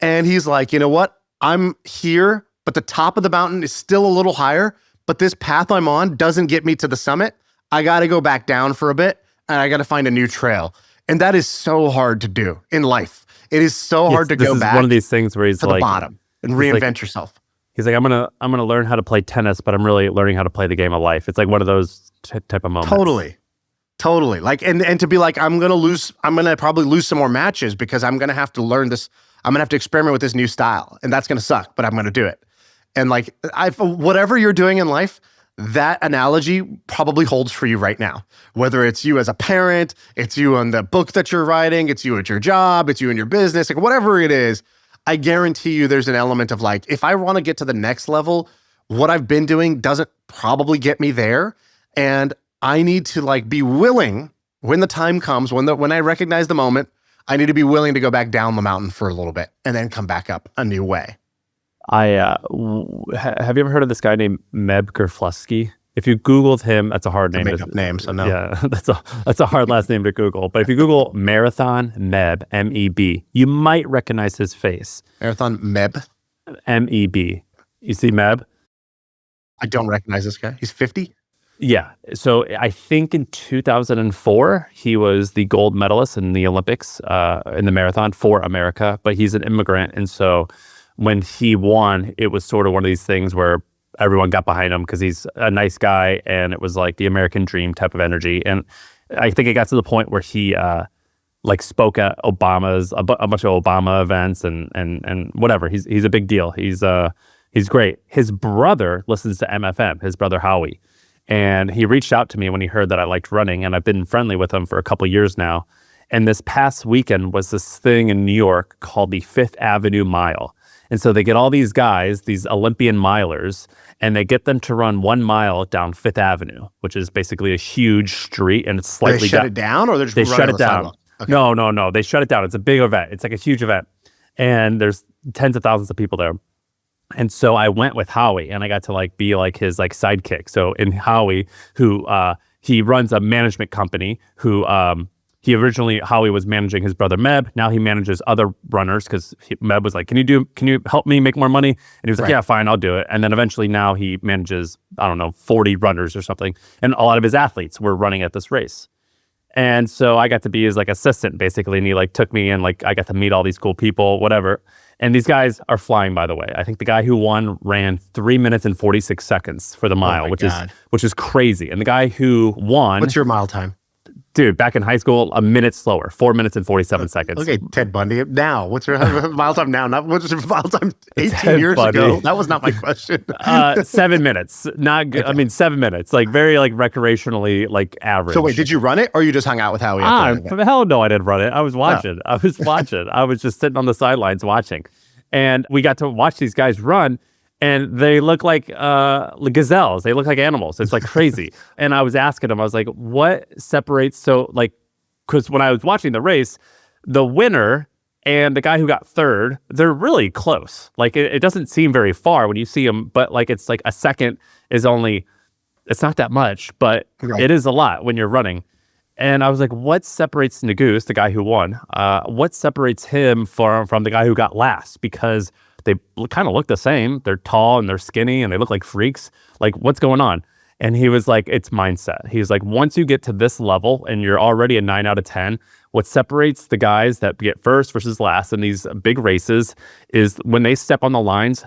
A: And he's like, you know what? I'm here, but the top of the mountain is still a little higher, but this path I'm on doesn't get me to the summit. I got to go back down for a bit and I got to find a new trail. And that is so hard to do in life. It is so hard to go back. This is
B: one of these things where he's
A: to
B: like,
A: the bottom and reinvent yourself.
B: He's like, I'm gonna learn how to play tennis, but I'm really learning how to play the game of life. It's like one of those type of moments.
A: Totally. Like, and to be like, I'm gonna probably lose some more matches because I'm gonna have to learn this. I'm gonna have to experiment with this new style, and that's gonna suck, but I'm gonna do it. And like, whatever you're doing in life, that analogy probably holds for you right now. Whether it's you as a parent, it's you on the book that you're writing, it's you at your job, it's you in your business, like whatever it is. I guarantee you there's an element of like, if I want to get to the next level, what I've been doing doesn't probably get me there. And I need to like be willing when the time comes, when I recognize the moment, I need to be willing to go back down the mountain for a little bit and then come back up a new way.
B: Have you ever heard of this guy named Meb Gerflusky? If you Googled him, that's a hard name.
A: Make up name, so no.
B: Yeah, that's a hard last name to Google. But if you Google Marathon Meb, M-E-B, you might recognize his face.
A: Marathon Meb?
B: M-E-B. You see Meb?
A: I don't recognize this guy. He's 50?
B: Yeah. So I think in 2004, he was the gold medalist in the Olympics in the marathon for America. But he's an immigrant. And so when he won, it was sort of one of these things where everyone got behind him because he's a nice guy, and it was like the American dream type of energy. And I think it got to the point where he like spoke at a bunch of Obama events and whatever. He's a big deal. He's great. His brother listens to MFM, his brother Howie, and he reached out to me when he heard that I liked running, and I've been friendly with him for a couple years now. And this past weekend was this thing in New York called the Fifth Avenue Mile. And so they get all these guys, these Olympian milers, and they get them to run 1 mile down Fifth Avenue, which is basically a huge street, and it's slightly
A: They shut it down, or they're just
B: they
A: running
B: shut
A: on
B: it
A: the
B: down.
A: sidewalk? Okay.
B: No. They shut it down. It's a big event. It's like a huge event. And there's tens of thousands of people there. And so I went with Howie, and I got to like be like his like sidekick. So in Howie, who he runs a management company, who Howie was managing his brother Meb. Now he manages other runners because Meb was like, can you help me make more money? And he was like, yeah, fine, I'll do it. And then eventually now he manages, I don't know, 40 runners or something. And a lot of his athletes were running at this race. And so I got to be his like assistant basically. And he like took me and like I got to meet all these cool people, whatever. And these guys are flying, by the way. I think the guy who won ran 3 minutes and 46 seconds for the mile, which is crazy. And the guy who won,
A: What's your mile time?
B: dude, back in high school, a minute slower, 4 minutes and 47 seconds.
A: Okay, Ted Bundy. Now, what's your mile time now? Not what's your mile time 18
B: Ted
A: years
B: Bundy.
A: ago? That was not my question.
B: 7 minutes. Not good. I mean, 7 minutes. Like very like recreationally like average.
A: So wait, did you run it, or you just hung out with Howie?
B: Hell no, I didn't run it. I was watching. I was watching. I was just sitting on the sidelines watching. And we got to watch these guys run, and they look like gazelles. They look like animals. It's like crazy. And I was asking them, I was like, what separates? So like, because when I was watching the race, the winner and the guy who got third, they're really close. Like it doesn't seem very far when you see them, but like it's like a second is only, it's not that much, but it is a lot when you're running. And I was like, what separates Nagoose, the guy who won, what separates him from the guy who got last? Because they kind of look the same. They're tall and they're skinny and they look like freaks. Like, what's going on? And he was like, it's mindset. He was like, once you get to this level and you're already a 9 out of 10, what separates the guys that get first versus last in these big races is when they step on the lines,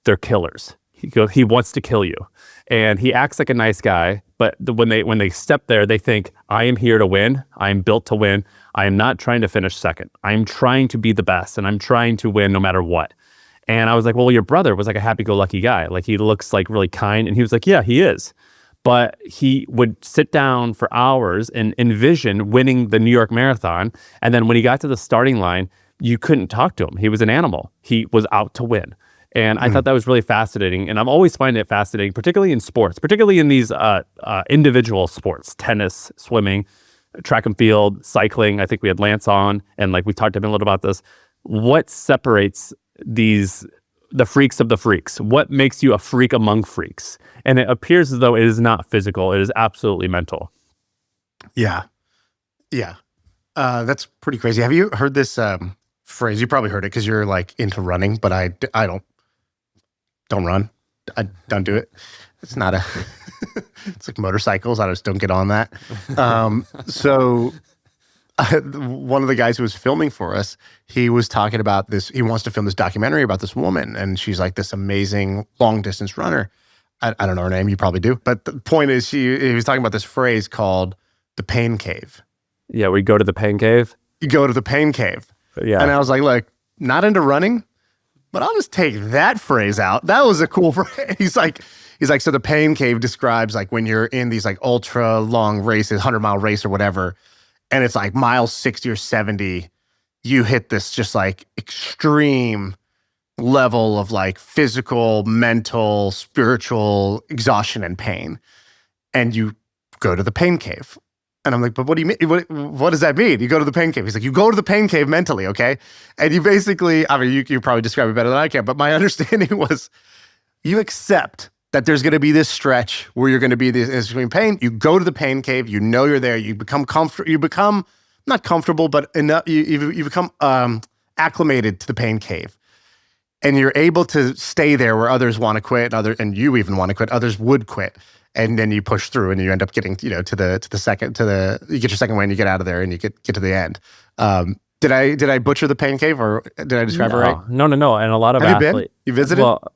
B: they're killers. He wants to kill you. And he acts like a nice guy, but when they step there, they think, I am here to win. I am built to win. I am not trying to finish second. I'm trying to be the best, and I'm trying to win no matter what. And I was like, well, your brother was like a happy-go-lucky guy. Like, he looks like really kind. And he was like, yeah, he is. But he would sit down for hours and envision winning the New York Marathon. And then when he got to the starting line, you couldn't talk to him. He was an animal. He was out to win. And I thought that was really fascinating. And I'm always finding it fascinating, particularly in sports, particularly in these individual sports, tennis, swimming, track and field, cycling. I think we had Lance on, and like we talked to him a little about this. What separates the freaks of the freaks? What makes you a freak among freaks? And it appears as though it is not physical. It is absolutely mental.
A: Yeah. That's pretty crazy. Have you heard this phrase? You probably heard it because you're like into running, but I don't run. I don't do it. It's not it's like motorcycles. I just don't get on that. So one of the guys who was filming for us, he was talking about this. He wants to film this documentary about this woman, and she's like this amazing long distance runner. I don't know her name. You probably do. But the point is, he was talking about this phrase called the pain cave.
B: Yeah, we go to the pain cave.
A: You go to the pain cave.
B: Yeah.
A: And I was like, look, not into running, but I'll just take that phrase out. That was a cool phrase. He's like, so the pain cave describes like when you're in these like ultra long races, 100-mile race or whatever, and it's like miles 60 or 70, you hit this just like extreme level of like physical, mental, spiritual exhaustion and pain. And you go to the pain cave. And I'm like, but what do you mean? What does that mean? You go to the pain cave. He's like, you go to the pain cave mentally, okay? And you basically, I mean, you probably describe it better than I can, but my understanding was you accept that there's going to be this stretch where you're going to be this extreme pain. You go to the pain cave. You know you're there. You become comfortable. You become not comfortable, but enough. You become acclimated to the pain cave, and you're able to stay there where others want to quit, and you even want to quit. Others would quit. And then you push through, and you end up getting, to the second, you get your second win, you get out of there, and you get to the end. Did I butcher the pain cave, or did I describe it right?
B: No. And a lot of
A: Have
B: athletes.
A: You visited?
B: Well,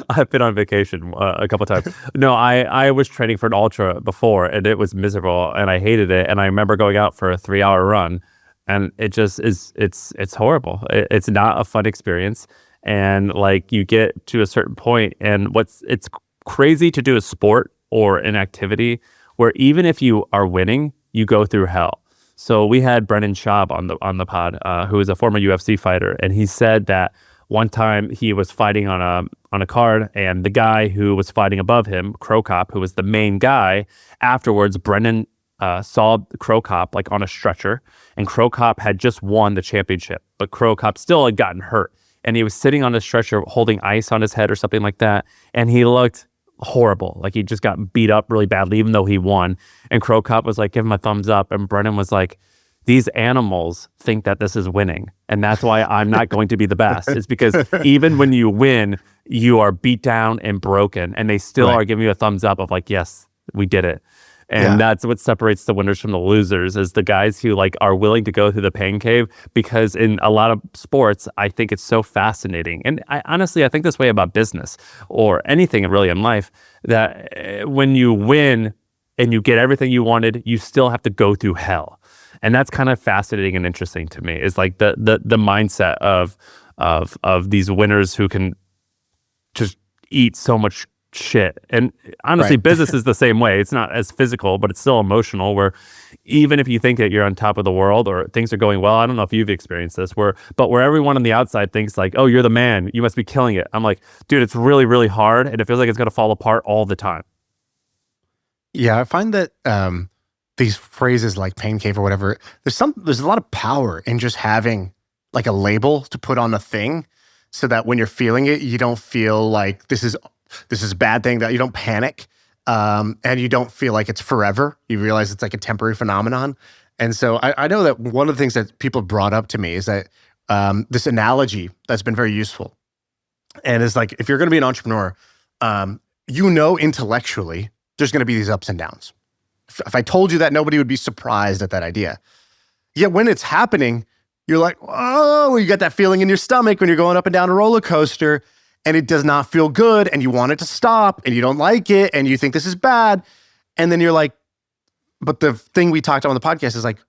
B: I've been on vacation a couple times. No, I was training for an ultra before, and it was miserable, and I hated it. And I remember going out for a 3-hour run, and it just is. It's horrible. It's not a fun experience. And like you get to a certain point, and it's crazy to do a sport or an activity where even if you are winning, you go through hell. So we had Brennan Schaub on the pod, who is a former UFC fighter, and he said that one time he was fighting on a card, and the guy who was fighting above him, Crow Cop, who was the main guy, afterwards Brennan saw Crow Cop like on a stretcher, and Crow Cop had just won the championship, but Crow Cop still had gotten hurt, and he was sitting on a stretcher holding ice on his head or something like that, and he looked horrible, like he just got beat up really badly, even though he won. And Crow Cop was like, give him a thumbs up, and Brennan was like, these animals think that this is winning, and that's why I'm not going to be the best. It's because even when you win, you are beat down and broken, and they still are giving you a thumbs up of like, yes, we did it. And that's what separates the winners from the losers, is the guys who like are willing to go through the pain cave, because in a lot of sports, I think it's so fascinating. And honestly, I think this way about business or anything really in life, that when you win and you get everything you wanted, you still have to go through hell. And that's kind of fascinating and interesting to me, is like the mindset of these winners who can just eat so much shit. And honestly, business is the same way. It's not as physical, but it's still emotional, where even if you think that you're on top of the world or things are going well, I don't know if you've experienced this, where everyone on the outside thinks like, oh, you're the man, you must be killing it. I'm like, dude, it's really, really hard, and it feels like it's going to fall apart all the time.
A: Yeah, I find that these phrases like pain cave or whatever, there's a lot of power in just having like a label to put on a thing, so that when you're feeling it, you don't feel like this is a bad thing, that you don't panic, and you don't feel like it's forever. You realize it's like a temporary phenomenon. And so I know that one of the things that people have brought up to me is that this analogy that's been very useful. And it's like, if you're going to be an entrepreneur, intellectually, there's going to be these ups and downs. If I told you that, nobody would be surprised at that idea. Yet when it's happening, you're like, oh, you got that feeling in your stomach when you're going up and down a roller coaster, and it does not feel good, and you want it to stop, and you don't like it, and you think this is bad. And then you're like, but the thing we talked about on the podcast is like,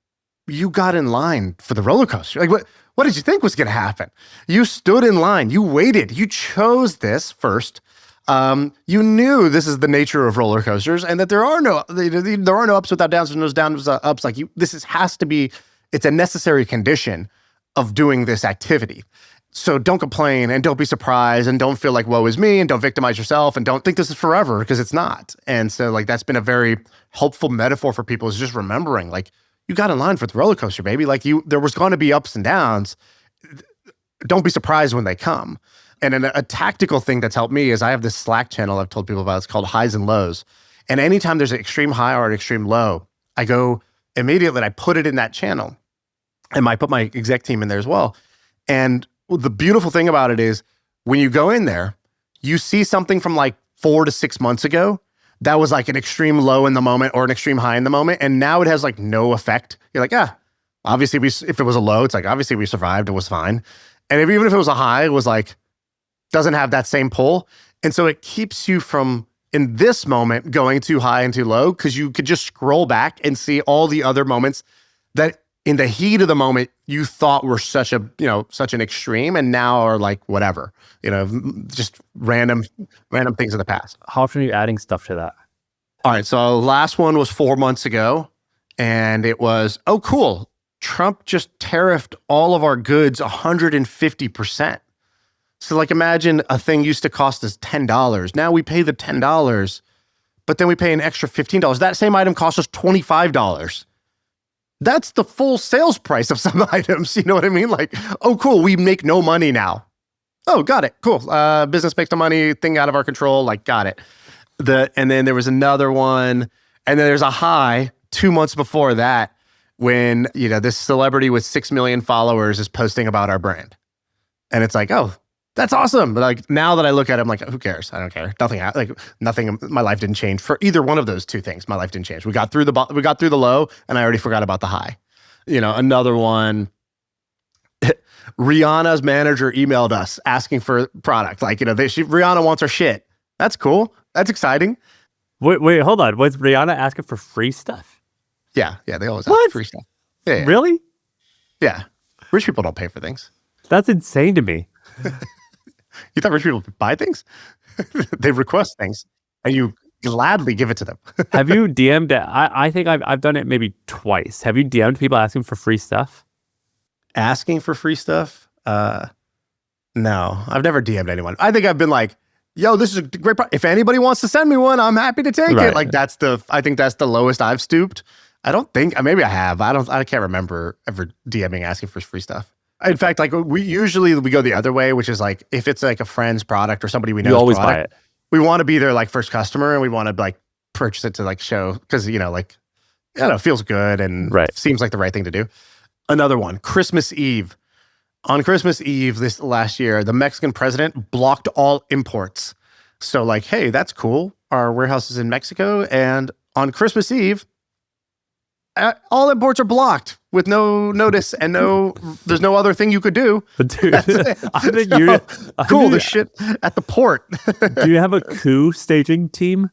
A: you got in line for the roller coaster. Like, what did you think was going to happen? You stood in line, you waited, you chose this first. You knew this is the nature of roller coasters, and that there are no ups without downs, and no downs without ups. Like has to be, it's a necessary condition of doing this activity. So don't complain, and don't be surprised, and don't feel like woe is me, and don't victimize yourself, and don't think this is forever, because it's not. And so like that's been a very helpful metaphor for people, is just remembering like, you got in line for the roller coaster, baby. Like there was going to be ups and downs. Don't be surprised when they come. And a tactical thing that's helped me is I have this Slack channel I've told people about. It's called Highs and Lows. And anytime there's an extreme high or an extreme low, I go immediately, I put it in that channel. And I put my exec team in there as well. And the beautiful thing about it is when you go in there, you see something from like 4 to 6 months ago that was like an extreme low in the moment or an extreme high in the moment. And now it has like no effect. You're like, obviously if it was a low, it's like, obviously we survived, it was fine. And even if it was a high, it was like, doesn't have that same pull. And so it keeps you from, in this moment, going too high and too low, because you could just scroll back and see all the other moments that in the heat of the moment you thought were such an extreme, and now are like whatever, just random things in the past.
B: How often are you adding stuff to that?
A: All right, so last one was 4 months ago, and it was, oh cool, Trump just tariffed all of our goods 150%. So like imagine a thing used to cost us $10. Now we pay the $10, but then we pay an extra $15. That same item costs us $25. That's the full sales price of some items. You know what I mean? Like, oh, cool, we make no money now. Oh, got it. Cool. Business makes no money, thing out of our control. Like, got it. And then there was another one, and then there's a high 2 months before that when, this celebrity with 6 million followers is posting about our brand. And it's like, oh, that's awesome. But like now that I look at it, I'm like, who cares? I don't care. Nothing. My life didn't change for either one of those two things. My life didn't change. We got through the low, and I already forgot about the high. Another one. Rihanna's manager emailed us asking for product. Like, Rihanna wants our shit. That's cool. That's exciting.
B: Wait, hold on. Was Rihanna asking for free stuff?
A: Yeah. They always ask for free stuff. Yeah.
B: Really?
A: Yeah. Rich people don't pay for things.
B: That's insane to me.
A: You thought rich people buy things? They request things, and you gladly give it to them.
B: Have you DM'd? I think I've done it maybe twice. Have you DM'd people asking for free stuff?
A: Asking for free stuff? No, I've never DM'd anyone. I think I've been like, yo, this is a great if anybody wants to send me one, I'm happy to take it. Like I think that's the lowest I've stooped. I don't think, maybe I have. I can't remember ever DMing asking for free stuff. In fact, like we go the other way, which is like, if it's like a friend's product or somebody we know,
B: you always buy it.
A: We want to be their like first customer, and we want to like purchase it to like show, because, you know, like, I don't know, feels good and seems like the right thing to do. Another one, Christmas Eve. On Christmas Eve this last year, the Mexican president blocked all imports. So like, hey, that's cool. Our warehouse is in Mexico, and on Christmas Eve, all imports are blocked with no notice, and there's no other thing you could do.
B: Dude, I think you
A: cool the shit at the port.
B: Do you have a coup staging team?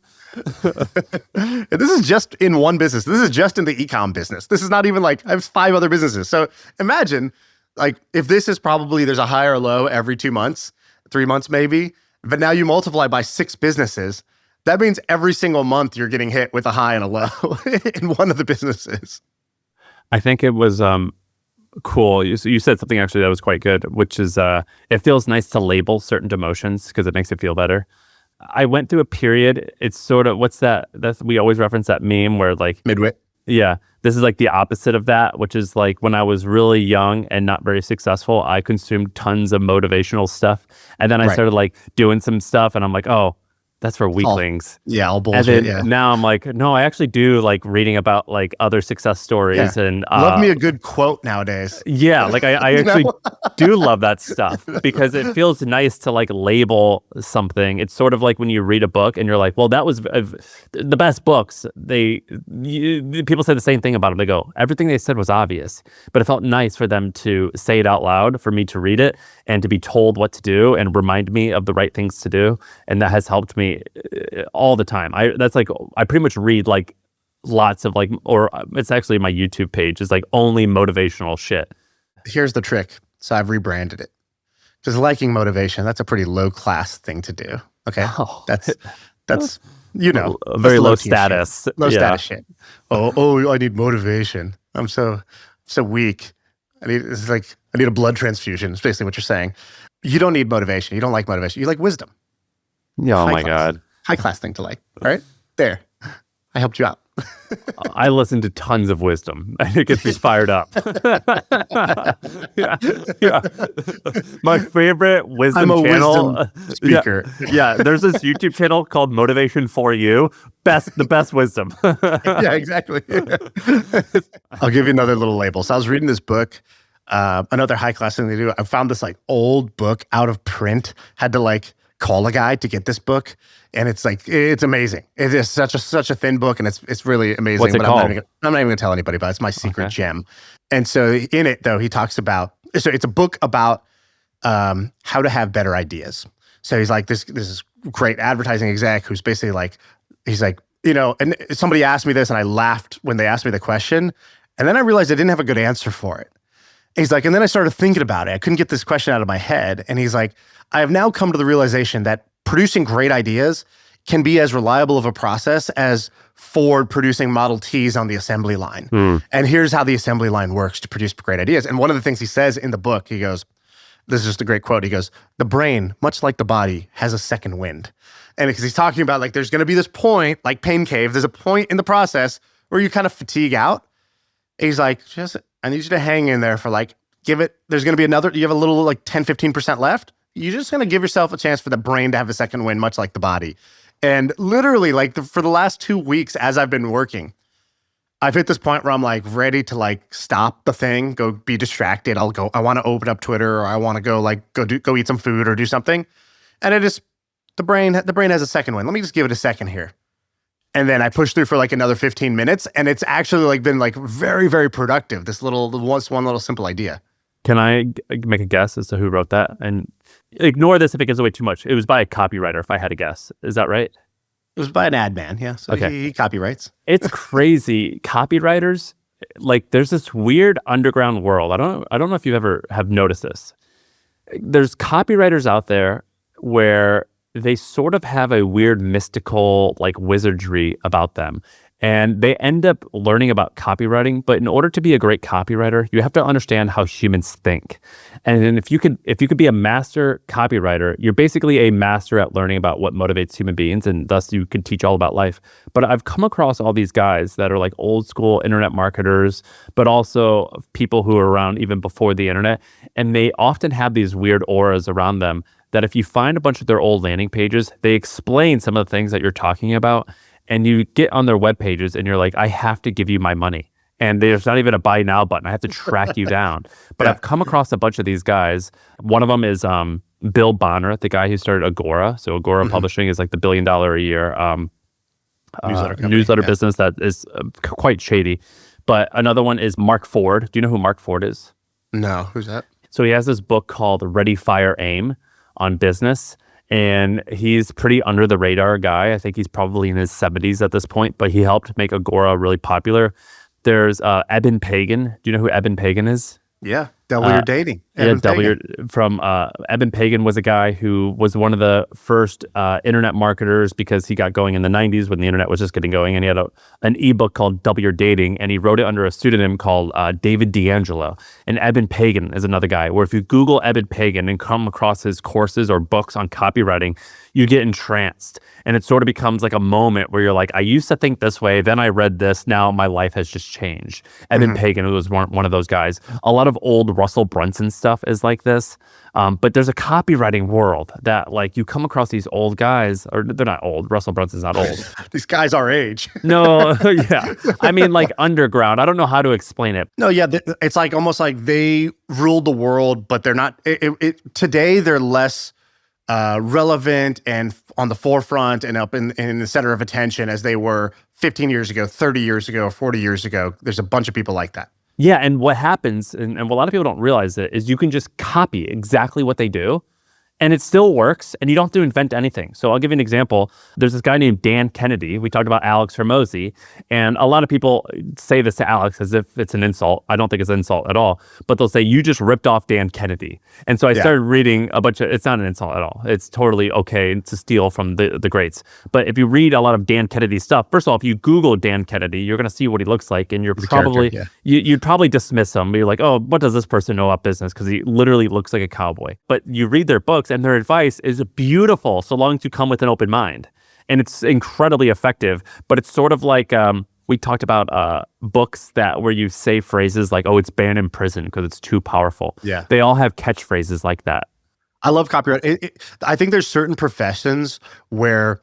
A: This is just in one business. This is just in the e-com business. This is not even like, I have 5 other businesses. So imagine, like, if this is probably, there's a high or low every 2 months, 3 months maybe, but now you multiply by 6 businesses. That means every single month you're getting hit with a high and a low in one of the businesses.
B: I think it was cool. You said something actually that was quite good, which is it feels nice to label certain demotions because it makes it feel better. I went through a period. It's sort of, we always reference that meme where like
A: midwit.
B: Yeah. This is like the opposite of that, which is like when I was really young and not very successful, I consumed tons of motivational stuff. And then I started like doing some stuff and I'm like, oh, that's for weaklings.
A: All bullshit.
B: And then now I'm like, no, I actually do like reading about like other success stories and
A: love me a good quote nowadays.
B: Yeah, like I actually do love that stuff because it feels nice to like label something. It's sort of like when you read a book and you're like, well, that was the best books. People say the same thing about them. They go, everything they said was obvious, but it felt nice for them to say it out loud, for me to read it and to be told what to do and remind me of the right things to do. And that has helped me all the time. I pretty much read like lots of like, or it's actually my YouTube page is like only motivational shit.
A: Here's the trick. So I've rebranded it because liking motivation, that's a pretty low class thing to do. Okay. That's you know,
B: very low status.
A: Low status shit. Oh, I need motivation. I'm so weak. I need a blood transfusion. It's basically what you're saying. You don't need motivation. You don't like motivation. You like wisdom.
B: Yeah, oh my God.
A: High class thing to like. All right? There. I helped you out.
B: I listen to tons of wisdom. It gets me fired up. Yeah. My favorite wisdom channel.
A: Wisdom speaker.
B: Yeah, there's this YouTube channel called Motivation for You. The best wisdom.
A: Yeah, exactly. I'll give you another little label. So I was reading this book. Another high class thing to do. I found this like old book out of print. Had to like call a guy to get this book, and it's like, it's amazing. It is such a thin book, and it's really amazing.
B: What's it called?
A: I'm not even gonna tell anybody, but it's my secret gem. And so in it though, he talks about, so it's a book about how to have better ideas. So he's like, this is great advertising exec who's basically like, he's like, you know, and somebody asked me this and I laughed when they asked me the question, and then I realized I didn't have a good answer for it. He's like, and then I started thinking about it. I couldn't get this question out of my head. And he's like, I have now come to the realization that producing great ideas can be as reliable of a process as Ford producing Model Ts on the assembly line. And here's how the assembly line works to produce great ideas. And one of the things he says in the book, he goes, this is just a great quote. He goes, the brain, much like the body, has a second wind. And because he's talking about like, there's going to be this point, like Pain Cave, there's a point in the process where you kind of fatigue out. And he's like, I need you to hang in there for like, there's going to be another, you have a little like 10, 15% left. You're just going to give yourself a chance for the brain to have a second wind, much like the body. And literally like for the last 2 weeks, as I've been working, I've hit this point where I'm like ready to like stop the thing, go be distracted. I want to open up Twitter, or I want to go eat some food or do something. And the brain has a second wind. Let me just give it a second here. And then I push through for like another 15 minutes, and it's actually like been like very, very productive. This one little simple idea.
B: Can I make a guess as to who wrote that? And ignore this if it gives away too much. It was by a copywriter, if I had to guess. Is that right?
A: It was by an ad man, yeah. So
B: okay.
A: He copyrights.
B: It's crazy. Copywriters, like there's this weird underground world. I don't know if you ever have noticed this. There's copywriters out there where they sort of have a weird mystical like wizardry about them. And they end up learning about copywriting, but in order to be a great copywriter, you have to understand how humans think. And then if you could be a master copywriter, you're basically a master at learning about what motivates human beings, and thus you can teach all about life. But I've come across all these guys that are like old school internet marketers, but also people who are around even before the internet, and they often have these weird auras around them that if you find a bunch of their old landing pages, they explain some of the things that you're talking about. And you get on their web pages and you're like, I have to give you my money. And there's not even a buy now button. I have to track you down. But I've come across a bunch of these guys. One of them is Bill Bonner, the guy who started Agora. So Agora Publishing is like the $1 billion a year newsletter business that is quite shady. But another one is Mark Ford. Do you know who Mark Ford is?
A: No, who's that?
B: So he has this book called Ready, Fire, Aim on business. And he's pretty under the radar guy. I think he's probably in his 70s at this point, but he helped make Agora really popular. There's Eben Pagan. Do you know who Eben Pagan is?
A: Yeah, Double Your Dating.
B: Eben Pagan was a guy who was one of the first internet marketers because he got going in the 90s when the internet was just getting going. And he had an ebook called Double Your Dating, and he wrote it under a pseudonym called David D'Angelo. And Eben Pagan is another guy where if you Google Eben Pagan and come across his courses or books on copywriting, you get entranced. And it sort of becomes like a moment where you're like, I used to think this way, then I read this, now my life has just changed. Eben Pagan was one of those guys. A lot of old Russell Brunson stuff is like this. But there's a copywriting world that like you come across these old guys, or they're not old. Russell Brunson's not old.
A: These guys our age.
B: No, yeah. I mean like underground. I don't know how to explain it.
A: No, yeah. It's like almost like they ruled the world, but they're not. Today, they're less relevant and on the forefront and up in the center of attention as they were 15 years ago, 30 years ago, 40 years ago. There's a bunch of people like that.
B: Yeah, and what happens, and what a lot of people don't realize it, is you can just copy exactly what they do, and it still works, and you don't have to invent anything. So I'll give you an example. There's this guy named Dan Kennedy. We talked about Alex Hormozi, and a lot of people say this to Alex as if it's an insult. I don't think it's an insult at all, but they'll say, you just ripped off Dan Kennedy. And so I started reading a bunch of, it's not an insult at all. It's totally okay to steal from the greats. But if you read a lot of Dan Kennedy's stuff, first of all, if you Google Dan Kennedy, you're going to see what he looks like, and you're probably, you'd probably dismiss him. You're like, oh, what does this person know about business? Because he literally looks like a cowboy. But you read their books, and their advice is beautiful so long as you come with an open mind. And it's incredibly effective, but it's sort of like we talked about books where you say phrases like, oh, it's banned in prison because it's too powerful.
A: Yeah.
B: They all have catchphrases like that.
A: I love copyright. I think there's certain professions where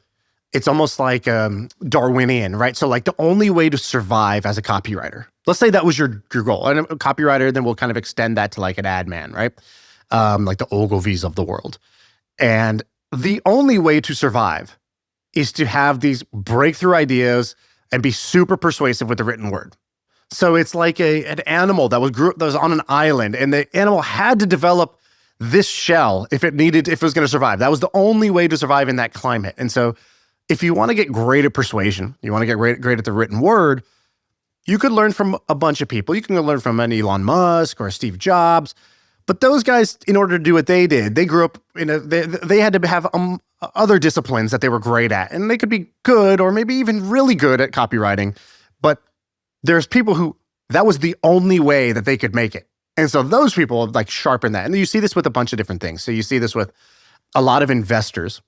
A: it's almost like Darwinian, right? So like the only way to survive as a copywriter, let's say that was your goal. And a copywriter, then we'll kind of extend that to like an ad man, right? Like the Ogilvies of the world. And the only way to survive is to have these breakthrough ideas and be super persuasive with the written word. So it's like an animal that was on an island, and the animal had to develop this shell if it was going to survive. That was the only way to survive in that climate. And so if you want to get great at persuasion, you want to get great at the written word, you could learn from a bunch of people. You can learn from an Elon Musk or a Steve Jobs. But those guys, in order to do what they did, they grew up they had to have other disciplines that they were great at. And they could be good or maybe even really good at copywriting. But there's people who, that was the only way that they could make it. And so those people like sharpen that. And you see this with a bunch of different things. So you see this with a lot of investors.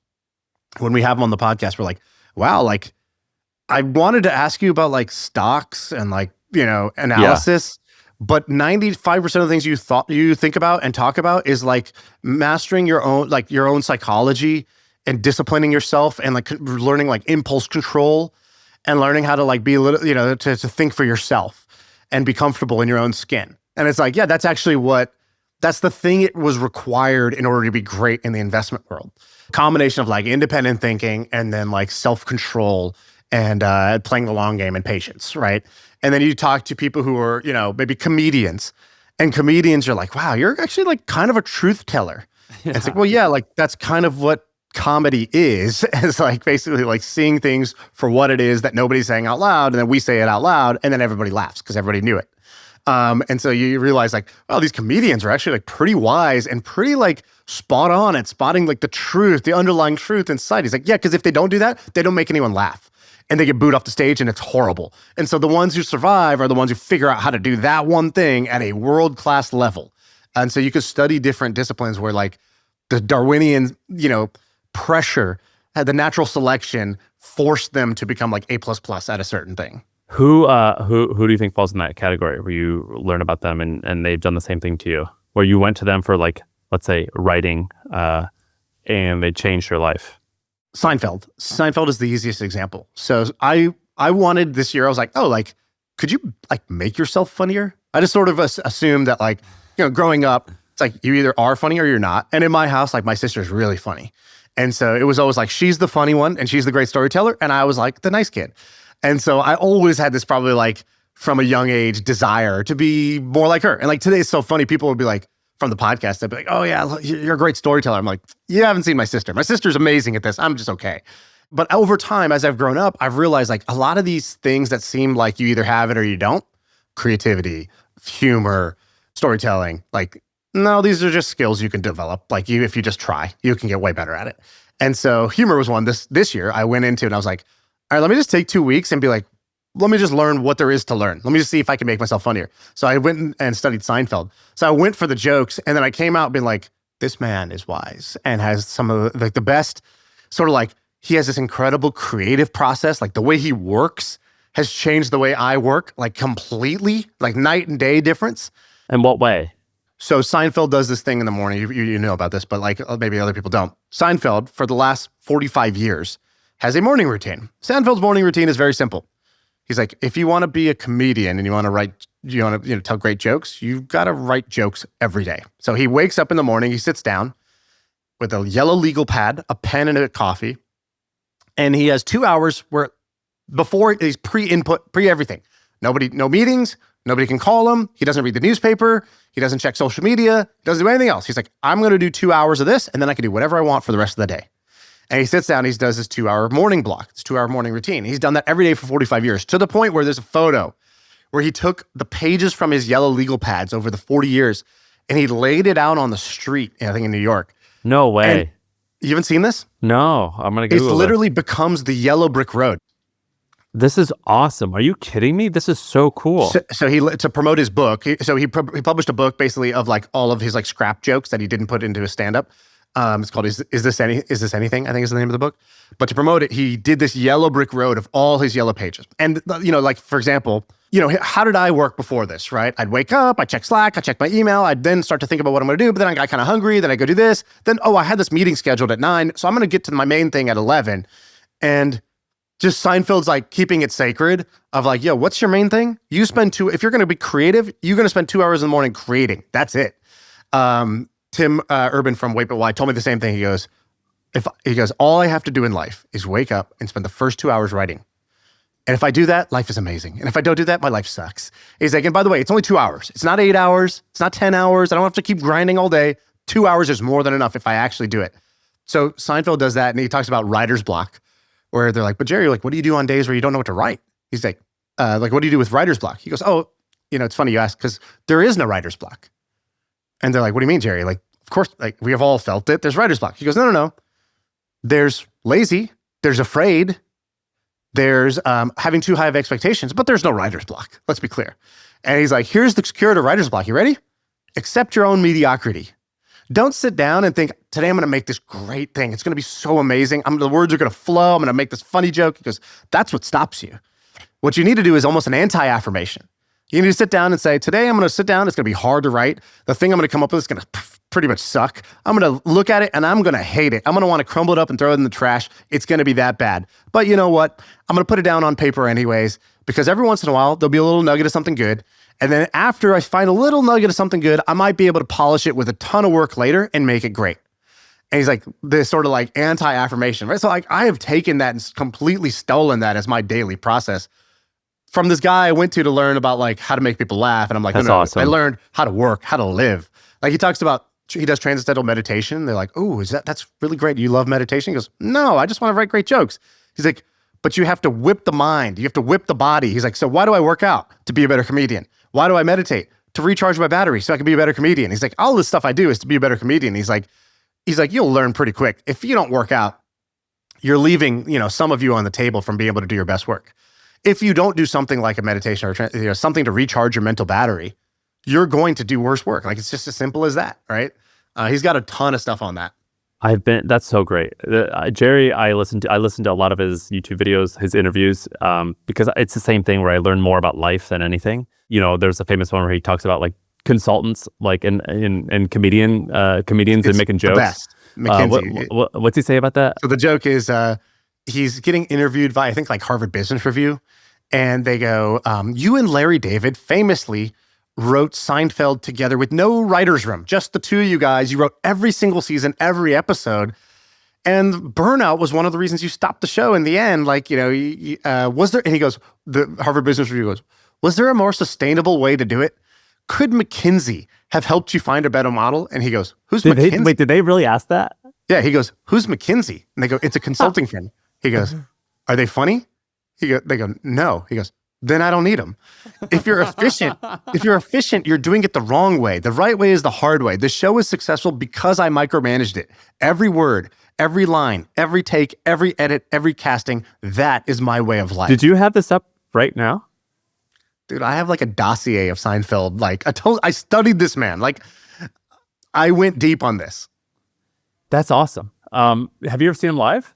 A: When we have them on the podcast, we're like, wow, like I wanted to ask you about like stocks and like, analysis. Yeah. But 95% of the things you think about and talk about is like mastering your own psychology and disciplining yourself and like learning like impulse control and learning how to like be a little, to think for yourself and be comfortable in your own skin. And it's like, yeah, that's the thing it was required in order to be great in the investment world. Combination of like independent thinking and then like self-control and playing the long game and patience, right? And then you talk to people who are, maybe comedians. And comedians are like, wow, you're actually like kind of a truth teller. Yeah. And it's like, well, yeah, like that's kind of what comedy is. It's like basically like seeing things for what it is that nobody's saying out loud. And then we say it out loud and then everybody laughs because everybody knew it. And so you realize like, oh, these comedians are actually like pretty wise and pretty like spot on at spotting like the truth, the underlying truth inside. He's like, yeah, because if they don't do that, they don't make anyone laugh. And they get booed off the stage and it's horrible. And so the ones who survive are the ones who figure out how to do that one thing at a world-class level. And so you could study different disciplines where like the Darwinian, pressure, the natural selection forced them to become like A++ at a certain thing.
B: Who do you think falls in that category where you learn about them and they've done the same thing to you? Where you went to them for like, let's say, writing, and they changed your life?
A: Seinfeld. Seinfeld is the easiest example. So I wanted this year, I was like, oh, like, could you like make yourself funnier? I just sort of assumed that like, growing up, it's like you either are funny or you're not. And in my house, like my sister's really funny. And so it was always like, she's the funny one and she's the great storyteller. And I was like the nice kid. And so I always had this probably like from a young age desire to be more like her. And like today is so funny. People would be like, from the podcast, they'd be like, oh yeah, you're a great storyteller. I'm like, you haven't seen my sister. My sister's amazing at this. I'm just okay. But over time, as I've grown up, I've realized like a lot of these things that seem like you either have it or you don't, creativity, humor, storytelling, like, no, these are just skills you can develop. Like if you just try, you can get way better at it. And so humor was one this year I went into and I was like, all right, let me just take 2 weeks and be like, let me just learn what there is to learn. Let me just see if I can make myself funnier. So I went and studied Seinfeld. So I went for the jokes and then I came out being like, this man is wise and has some of the best sort of like, he has this incredible creative process. Like the way he works has changed the way I work, like completely, like night and day difference.
B: In what way?
A: So Seinfeld does this thing in the morning. You know about this, but like maybe other people don't. Seinfeld, for the last 45 years, has a morning routine. Seinfeld's morning routine is very simple. He's like, if you want to be a comedian and you want to tell great jokes, you've got to write jokes every day. So he wakes up in the morning, he sits down with a yellow legal pad, a pen, and a coffee, and he has 2 hours where before he's pre-input, pre-everything. No meetings, nobody can call him. He doesn't read the newspaper. He doesn't check social media. Doesn't do anything else. He's like, I'm going to do 2 hours of this, and then I can do whatever I want for the rest of the day. And he sits down, he does his 2 hour morning block, his 2 hour morning routine. He's done that every day for 45 years, to the point where there's a photo where he took the pages from his yellow legal pads over the 40 years and he laid it out on the street, I think in New York.
B: No way.
A: And you haven't seen this?
B: No, I'm going to Google it.
A: It literally becomes the yellow brick road.
B: This is awesome. Are you kidding me? This is so cool.
A: So he, to promote his book, he published a book basically of like all of his like scrap jokes that he didn't put into his stand-up. It's called Is This Anything? I think is the name of the book. But to promote it, he did this yellow brick road of all his yellow pages. And, like, for example, how did I work before this, right? I'd wake up, I'd check Slack, I'd check my email, I'd then start to think about what I'm going to do, but then I got kind of hungry, then I go do this. Then, I had this meeting scheduled at 9, so I'm going to get to my main thing at 11. And just Seinfeld's like keeping it sacred of like, yo, what's your main thing? You spend if you're going to be creative, you're going to spend 2 hours in the morning creating. That's it. Tim Urban from Wait But Why told me the same thing. He goes, all I have to do in life is wake up and spend the first 2 hours writing. And if I do that, life is amazing. And if I don't do that, my life sucks. He's like, and by the way, it's only 2 hours. It's not 8 hours. It's not 10 hours. I don't have to keep grinding all day. 2 hours is more than enough if I actually do it. So Seinfeld does that. And he talks about writer's block, where they're like, but Jerry, like, what do you do on days where you don't know what to write? He's like, what do you do with writer's block? He goes, it's funny you ask, because there is no writer's block. And they're like, what do you mean, Jerry? Like, of course, like we have all felt it. There's writer's block. He goes, no. There's lazy. There's afraid. There's having too high of expectations, but there's no writer's block. Let's be clear. And he's like, here's the cure to writer's block. You ready? Accept your own mediocrity. Don't sit down and think, today I'm going to make this great thing. It's going to be so amazing. The words are going to flow. I'm going to make this funny joke. He goes, that's what stops you. What you need to do is almost an anti-affirmation. You need to sit down and say, today I'm going to sit down. It's going to be hard to write. The thing I'm going to come up with is going to pretty much suck. I'm going to look at it and I'm going to hate it. I'm going to want to crumble it up and throw it in the trash. It's going to be that bad. But you know what? I'm going to put it down on paper anyways, because every once in a while, there'll be a little nugget of something good. And then after I find a little nugget of something good, I might be able to polish it with a ton of work later and make it great. And he's like, this sort of like anti-affirmation, right? So like I have taken that and completely stolen that as my daily process from this guy I went to learn about like how to make people laugh. And I'm like,
B: that's
A: no,
B: awesome.
A: I learned how to work, how to live. Like he talks about, he does transcendental meditation. They're like, oh, that's really great. You love meditation? He goes, no, I just want to write great jokes. He's like, but you have to whip the mind. You have to whip the body. He's like, so why do I work out? To be a better comedian. Why do I meditate? To recharge my battery so I can be a better comedian. He's like, all this stuff I do is to be a better comedian. He's like, you'll learn pretty quick. If you don't work out, you're leaving, some of you on the table from being able to do your best work. If you don't do something like a meditation or something to recharge your mental battery, you're going to do worse work. Like, it's just as simple as that, right? He's got a ton of stuff on that.
B: That's so great. Jerry, I listened to a lot of his YouTube videos, his interviews, because it's the same thing where I learn more about life than anything. There's a famous one where he talks about like consultants, like in comedians and making jokes.
A: The best.
B: What's he say about that?
A: So the joke is he's getting interviewed by, I think, like Harvard Business Review, and they go, you and Larry David famously wrote Seinfeld together with no writer's room, just the two of you guys. You wrote every single season, every episode. And burnout was one of the reasons you stopped the show in the end. Like, was there, and he goes, the Harvard Business Review goes, was there a more sustainable way to do it? Could McKinsey have helped you find a better model? And he goes, who's McKinsey?
B: Did they really ask that?
A: Yeah, he goes, who's McKinsey? And they go, it's a consulting firm. He goes, are they funny? They go, no. He goes, then I don't need them. If you're efficient, you're doing it the wrong way. The right way is the hard way. The show is successful because I micromanaged it. Every word, every line, every take, every edit, every casting, that is my way of life.
B: Did you have this up right now?
A: Dude, I have like a dossier of Seinfeld. Like, I studied this man. Like, I went deep on this.
B: That's awesome. Have you ever seen him live?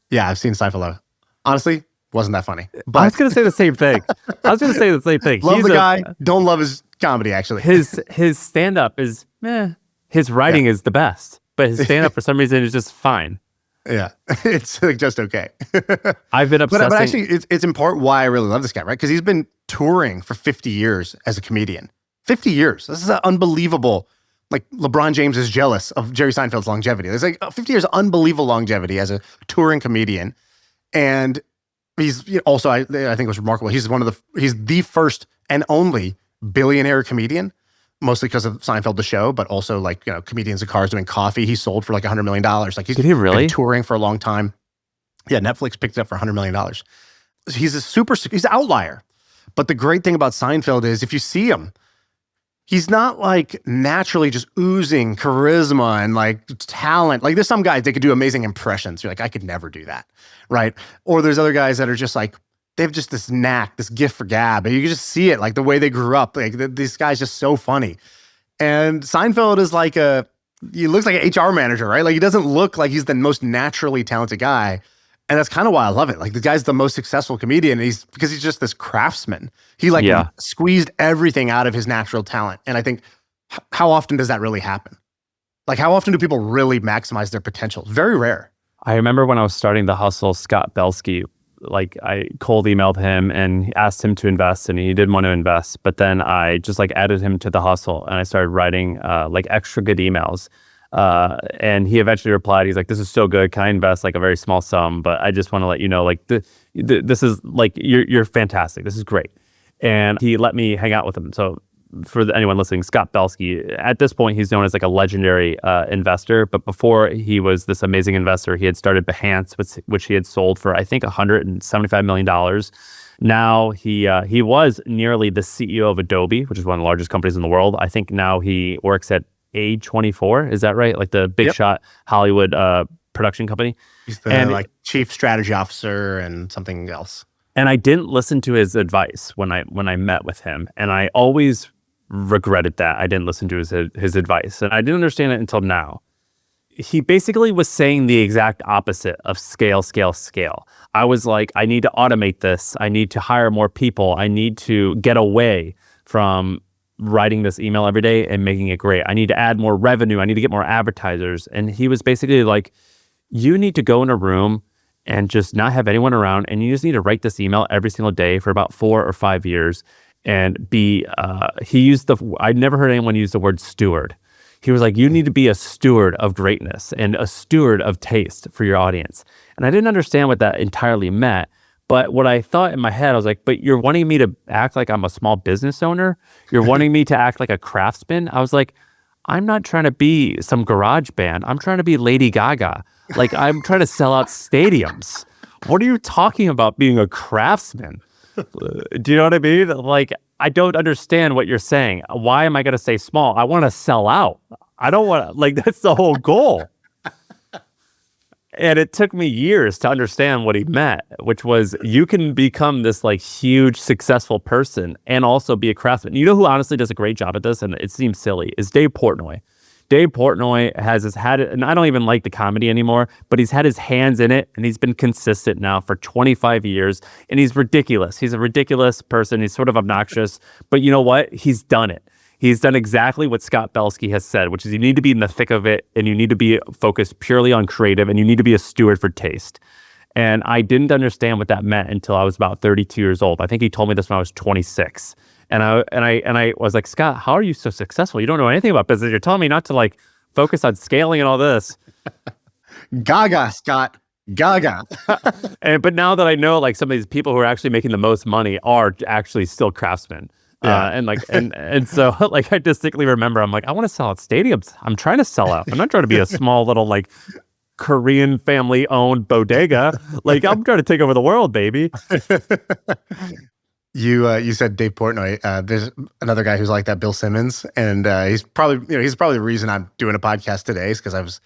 A: Yeah, I've seen Seinfeld live. Honestly, wasn't that funny. But
B: I was going to say the same thing. Love
A: the guy. Don't love his comedy, actually.
B: His stand-up is, his writing is the best. But his stand-up, for some reason, is just fine.
A: Yeah, it's like just okay.
B: I've been obsessing.
A: But actually, it's in part why I really love this guy, right? Because he's been touring for 50 years as a comedian. 50 years. This is unbelievable. Like, LeBron James is jealous of Jerry Seinfeld's longevity. There's like 50 years of unbelievable longevity as a touring comedian. And he's also, I think it was remarkable. He's the first and only billionaire comedian, mostly because of Seinfeld, the show, but also like, comedians in cars doing coffee. He sold for like $100 million. Like,
B: Did he really?
A: Been touring for a long time. Yeah, Netflix picked it up for $100 million. He's an outlier. But the great thing about Seinfeld is if you see him, he's not like naturally just oozing charisma and like talent. Like, there's some guys, they could do amazing impressions. You're like, I could never do that, right? Or there's other guys that are just like, they have just this knack, this gift for gab. And you can just see it, like the way they grew up. Like, this guy's just so funny. And Seinfeld is like he looks like an HR manager, right? Like, he doesn't look like he's the most naturally talented guy. And that's kind of why I love it. Like, the guy's the most successful comedian because he's just this craftsman. He squeezed everything out of his natural talent. And I think, how often does that really happen? Like, how often do people really maximize their potential? Very rare.
B: I remember when I was starting The Hustle, Scott Belsky, like, I cold emailed him and asked him to invest, and he didn't want to invest. But then I just like added him to The Hustle, and I started writing like extra good emails. And he eventually replied, he's like, this is so good. Can I invest like a very small sum? But I just want to let you know, like, this is like, you're fantastic. This is great. And he let me hang out with him. So for anyone listening, Scott Belsky, at this point, he's known as like a legendary investor. But before he was this amazing investor, he had started Behance, which he had sold for, I think, $175 million. Now he was nearly the CEO of Adobe, which is one of the largest companies in the world. I think now he works at A24, is that right? Like the big shot Hollywood production company.
A: He's the chief strategy officer and something else.
B: And I didn't listen to his advice when I met with him, and I always regretted that I didn't listen to his advice, and I didn't understand it until now. He basically was saying the exact opposite of scale, scale, scale. I was like, I need to automate this. I need to hire more people. I need to get away from writing this email every day and making it great. I need to add more revenue. I need to get more advertisers. And he was basically like, you need to go in a room and just not have anyone around, and you just need to write this email every single day for about 4 or 5 years and be, I'd never heard anyone use the word steward. He was like, you need to be a steward of greatness and a steward of taste for your audience. And I didn't understand what that entirely meant. But what I thought in my head, I was like, but you're wanting me to act like I'm a small business owner? You're wanting me to act like a craftsman? I was like, I'm not trying to be some garage band. I'm trying to be Lady Gaga. Like, I'm trying to sell out stadiums. What are you talking about being a craftsman? Do you know what I mean? Like, I don't understand what you're saying. Why am I going to say small? I want to sell out. I don't want to, like, that's the whole goal. And it took me years to understand what he meant, which was you can become this like huge successful person and also be a craftsman. You know who honestly does a great job at this, and it seems silly, is Dave Portnoy. Dave Portnoy has had it, and I don't even like the comedy anymore, but he's had his hands in it, and he's been consistent now for 25 years, and he's ridiculous. He's a ridiculous person. He's sort of obnoxious, but you know what? He's done it. He's done exactly what Scott Belsky has said, which is you need to be in the thick of it, and you need to be focused purely on creative, and you need to be a steward for taste. And I didn't understand what that meant until I was about 32 years old. I think he told me this when I was 26. And I was like, Scott, how are you so successful? You don't know anything about business. You're telling me not to like focus on scaling and all this.
A: Gaga, Scott. Gaga.
B: But now that I know, like, some of these people who are actually making the most money are actually still craftsmen.
A: Yeah.
B: And so like I distinctly remember, I'm like, I want to sell out stadiums. I'm trying to sell out. I'm not trying to be a small little like Korean family owned bodega. Like, I'm trying to take over the world, baby.
A: You said Dave Portnoy. There's another guy who's like that, Bill Simmons, and he's probably the reason I'm doing a podcast today is because I was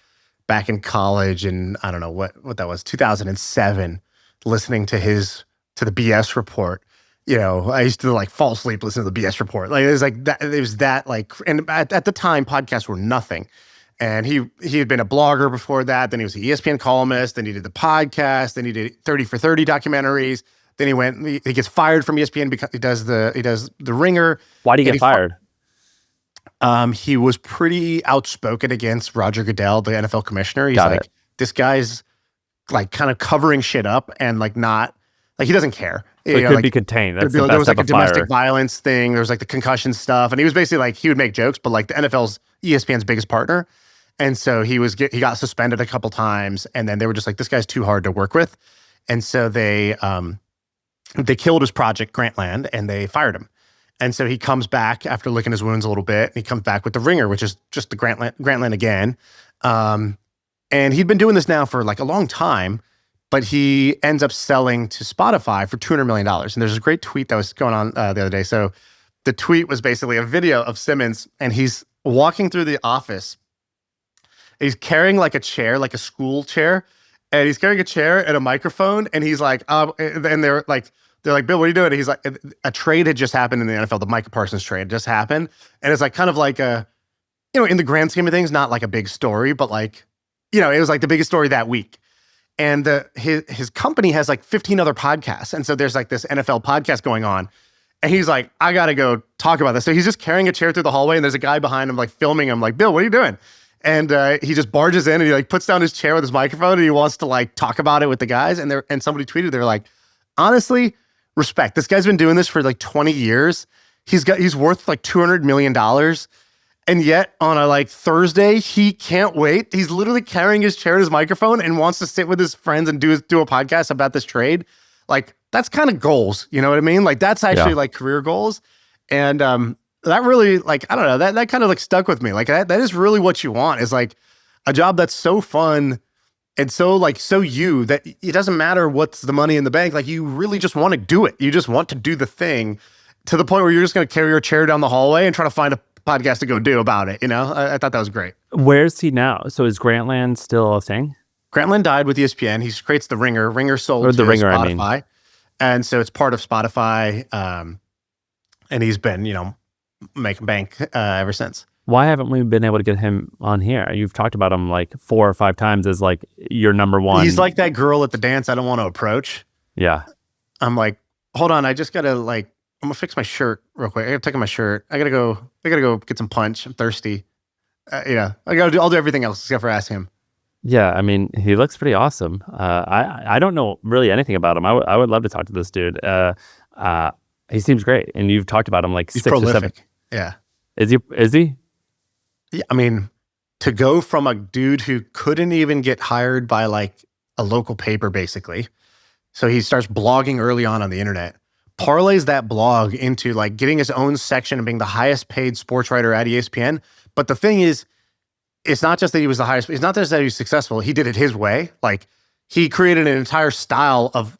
A: back in college and I don't know what that was, 2007, listening to the BS report. I used to like fall asleep listening to the BS report. Like it was like that. It was that like, and at the time podcasts were nothing. And he had been a blogger before that. Then he was an ESPN columnist. Then he did the podcast. Then he did 30 for 30 documentaries. Then he gets fired from ESPN because he does the Ringer.
B: Why did he get fired?
A: He was pretty outspoken against Roger Goodell, the NFL commissioner. He's like, this guy's like kind of covering shit up and like not like he doesn't care.
B: So it could be contained. That's
A: there was like a domestic violence thing. There was like the concussion stuff, and he was basically like he would make jokes, but like the NFL's ESPN's biggest partner, and so he got suspended a couple times, and then they were just like, this guy's too hard to work with, and so they killed his project Grantland and they fired him. And so he comes back after licking his wounds a little bit, and he comes back with the Ringer, which is just the Grantland again. And he'd been doing this now for like a long time, but he ends up selling to Spotify for $200 million. And there's a great tweet that was going on the other day. So the tweet was basically a video of Simmons, and he's walking through the office. He's carrying like a chair, like a school chair, and he's carrying a chair and a microphone, and he's like, and they're like, Bill, what are you doing? And he's like, a trade had just happened in the NFL. The Micah Parsons trade just happened. And it's like kind of like a, in the grand scheme of things, not like a big story, but like, it was like the biggest story that week. And his company has like 15 other podcasts. And so there's like this NFL podcast going on. And he's like, I got to go talk about this. So he's just carrying a chair through the hallway, and there's a guy behind him like filming him, like, Bill, what are you doing? And he just barges in, and he like puts down his chair with his microphone, and he wants to like talk about it with the guys. And somebody tweeted, they're like, honestly, respect. This guy's been doing this for like 20 years. He's worth like $200 million. And yet on a like Thursday, he can't wait. He's literally carrying his chair and his microphone and wants to sit with his friends and do a podcast about this trade. Like, that's kind of goals. You know what I mean? Like, that's actually like career goals. And that really, like, I don't know, that kind of like stuck with me. Like that is really what you want, is like a job that's so fun and so you that it doesn't matter what's the money in the bank. Like, you really just want to do it. You just want to do the thing to the point where you're just going to carry your chair down the hallway and try to find a podcast to go do about it. I thought that was great.
B: Where's he now? So is Grantland still a thing?
A: Grantland died with ESPN. He creates the Ringer. Ringer sold to Spotify. And so it's part of Spotify. And he's been, making bank ever since.
B: Why haven't we been able to get him on here? You've talked about him like 4 or 5 times as like your number one.
A: He's like that girl at the dance I don't want to approach.
B: Yeah.
A: I'm like, hold on, I just got to like, I'm gonna fix my shirt real quick. I gotta take off my shirt. I gotta go get some punch. I'm thirsty. I'll do everything else except for ask him.
B: Yeah, I mean, he looks pretty awesome. I don't know really anything about him. I would love to talk to this dude. He seems great, and you've talked about him like
A: he's
B: 6
A: prolific.
B: or 7.
A: Yeah.
B: Is he?
A: Yeah, I mean, to go from a dude who couldn't even get hired by like a local paper, basically. So he starts blogging early on the internet. Parlays that blog into like getting his own section and being the highest paid sports writer at ESPN. But the thing is, it's not just that he was the highest, it's not just that he was successful. He did it his way. Like, he created an entire style of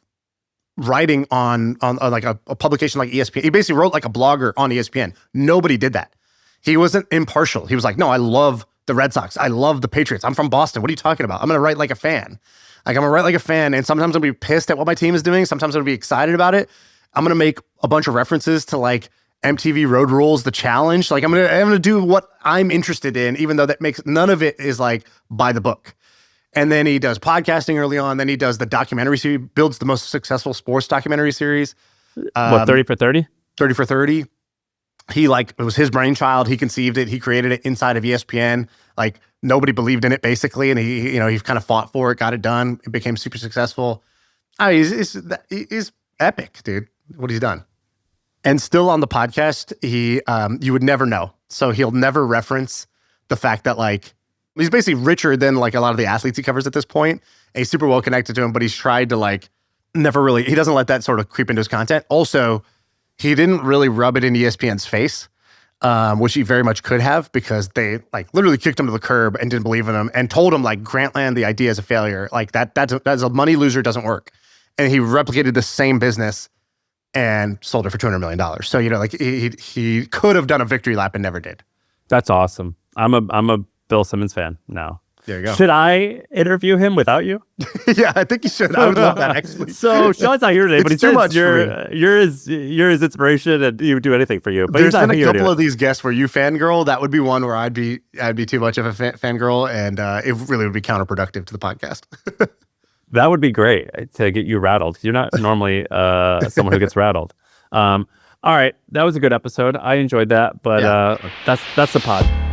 A: writing on like a publication like ESPN. He basically wrote like a blogger on ESPN. Nobody did that. He wasn't impartial. He was like, no, I love the Red Sox. I love the Patriots. I'm from Boston. What are you talking about? I'm going to write like a fan. Like, I'm going to write like a fan. And sometimes I'll be pissed at what my team is doing. Sometimes I'll be excited about it. I'm going to make a bunch of references to like MTV Road Rules, The Challenge. Like, I'm gonna do what I'm interested in, even though that makes none of it is like by the book. And then he does podcasting early on. Then he does the documentary series, builds the most successful sports documentary series.
B: 30 for 30?
A: 30 for 30. It was his brainchild. He conceived it. He created it inside of ESPN. Like, nobody believed in it basically. And he kind of fought for it, got it done. It became super successful. He's epic, dude, what he's done. And still on the podcast, you would never know. So he'll never reference the fact that like, he's basically richer than like a lot of the athletes he covers at this point. And he's super well connected to him, but he's tried to like he doesn't let that sort of creep into his content. Also, he didn't really rub it in ESPN's face, which he very much could have, because they like literally kicked him to the curb and didn't believe in him and told him like, Grantland, the idea is a failure. Like that's a money loser, doesn't work. And he replicated the same business and sold it for $200 million. So, like he could have done a victory lap and never did.
B: That's awesome. I'm a Bill Simmons fan now.
A: There you go.
B: Should I interview him without you?
A: Yeah, I think you should. I would love that, actually.
B: So Shaan's not here today, but he
A: too
B: says
A: much
B: you're his inspiration and you would do anything for you. But
A: there's been a couple of these guests where you fangirl. That would be one where I'd be too much of a fangirl, and it really would be counterproductive to the podcast.
B: That would be great to get you rattled. You're not normally someone who gets rattled. All right, that was a good episode. I enjoyed that, but that's the pod.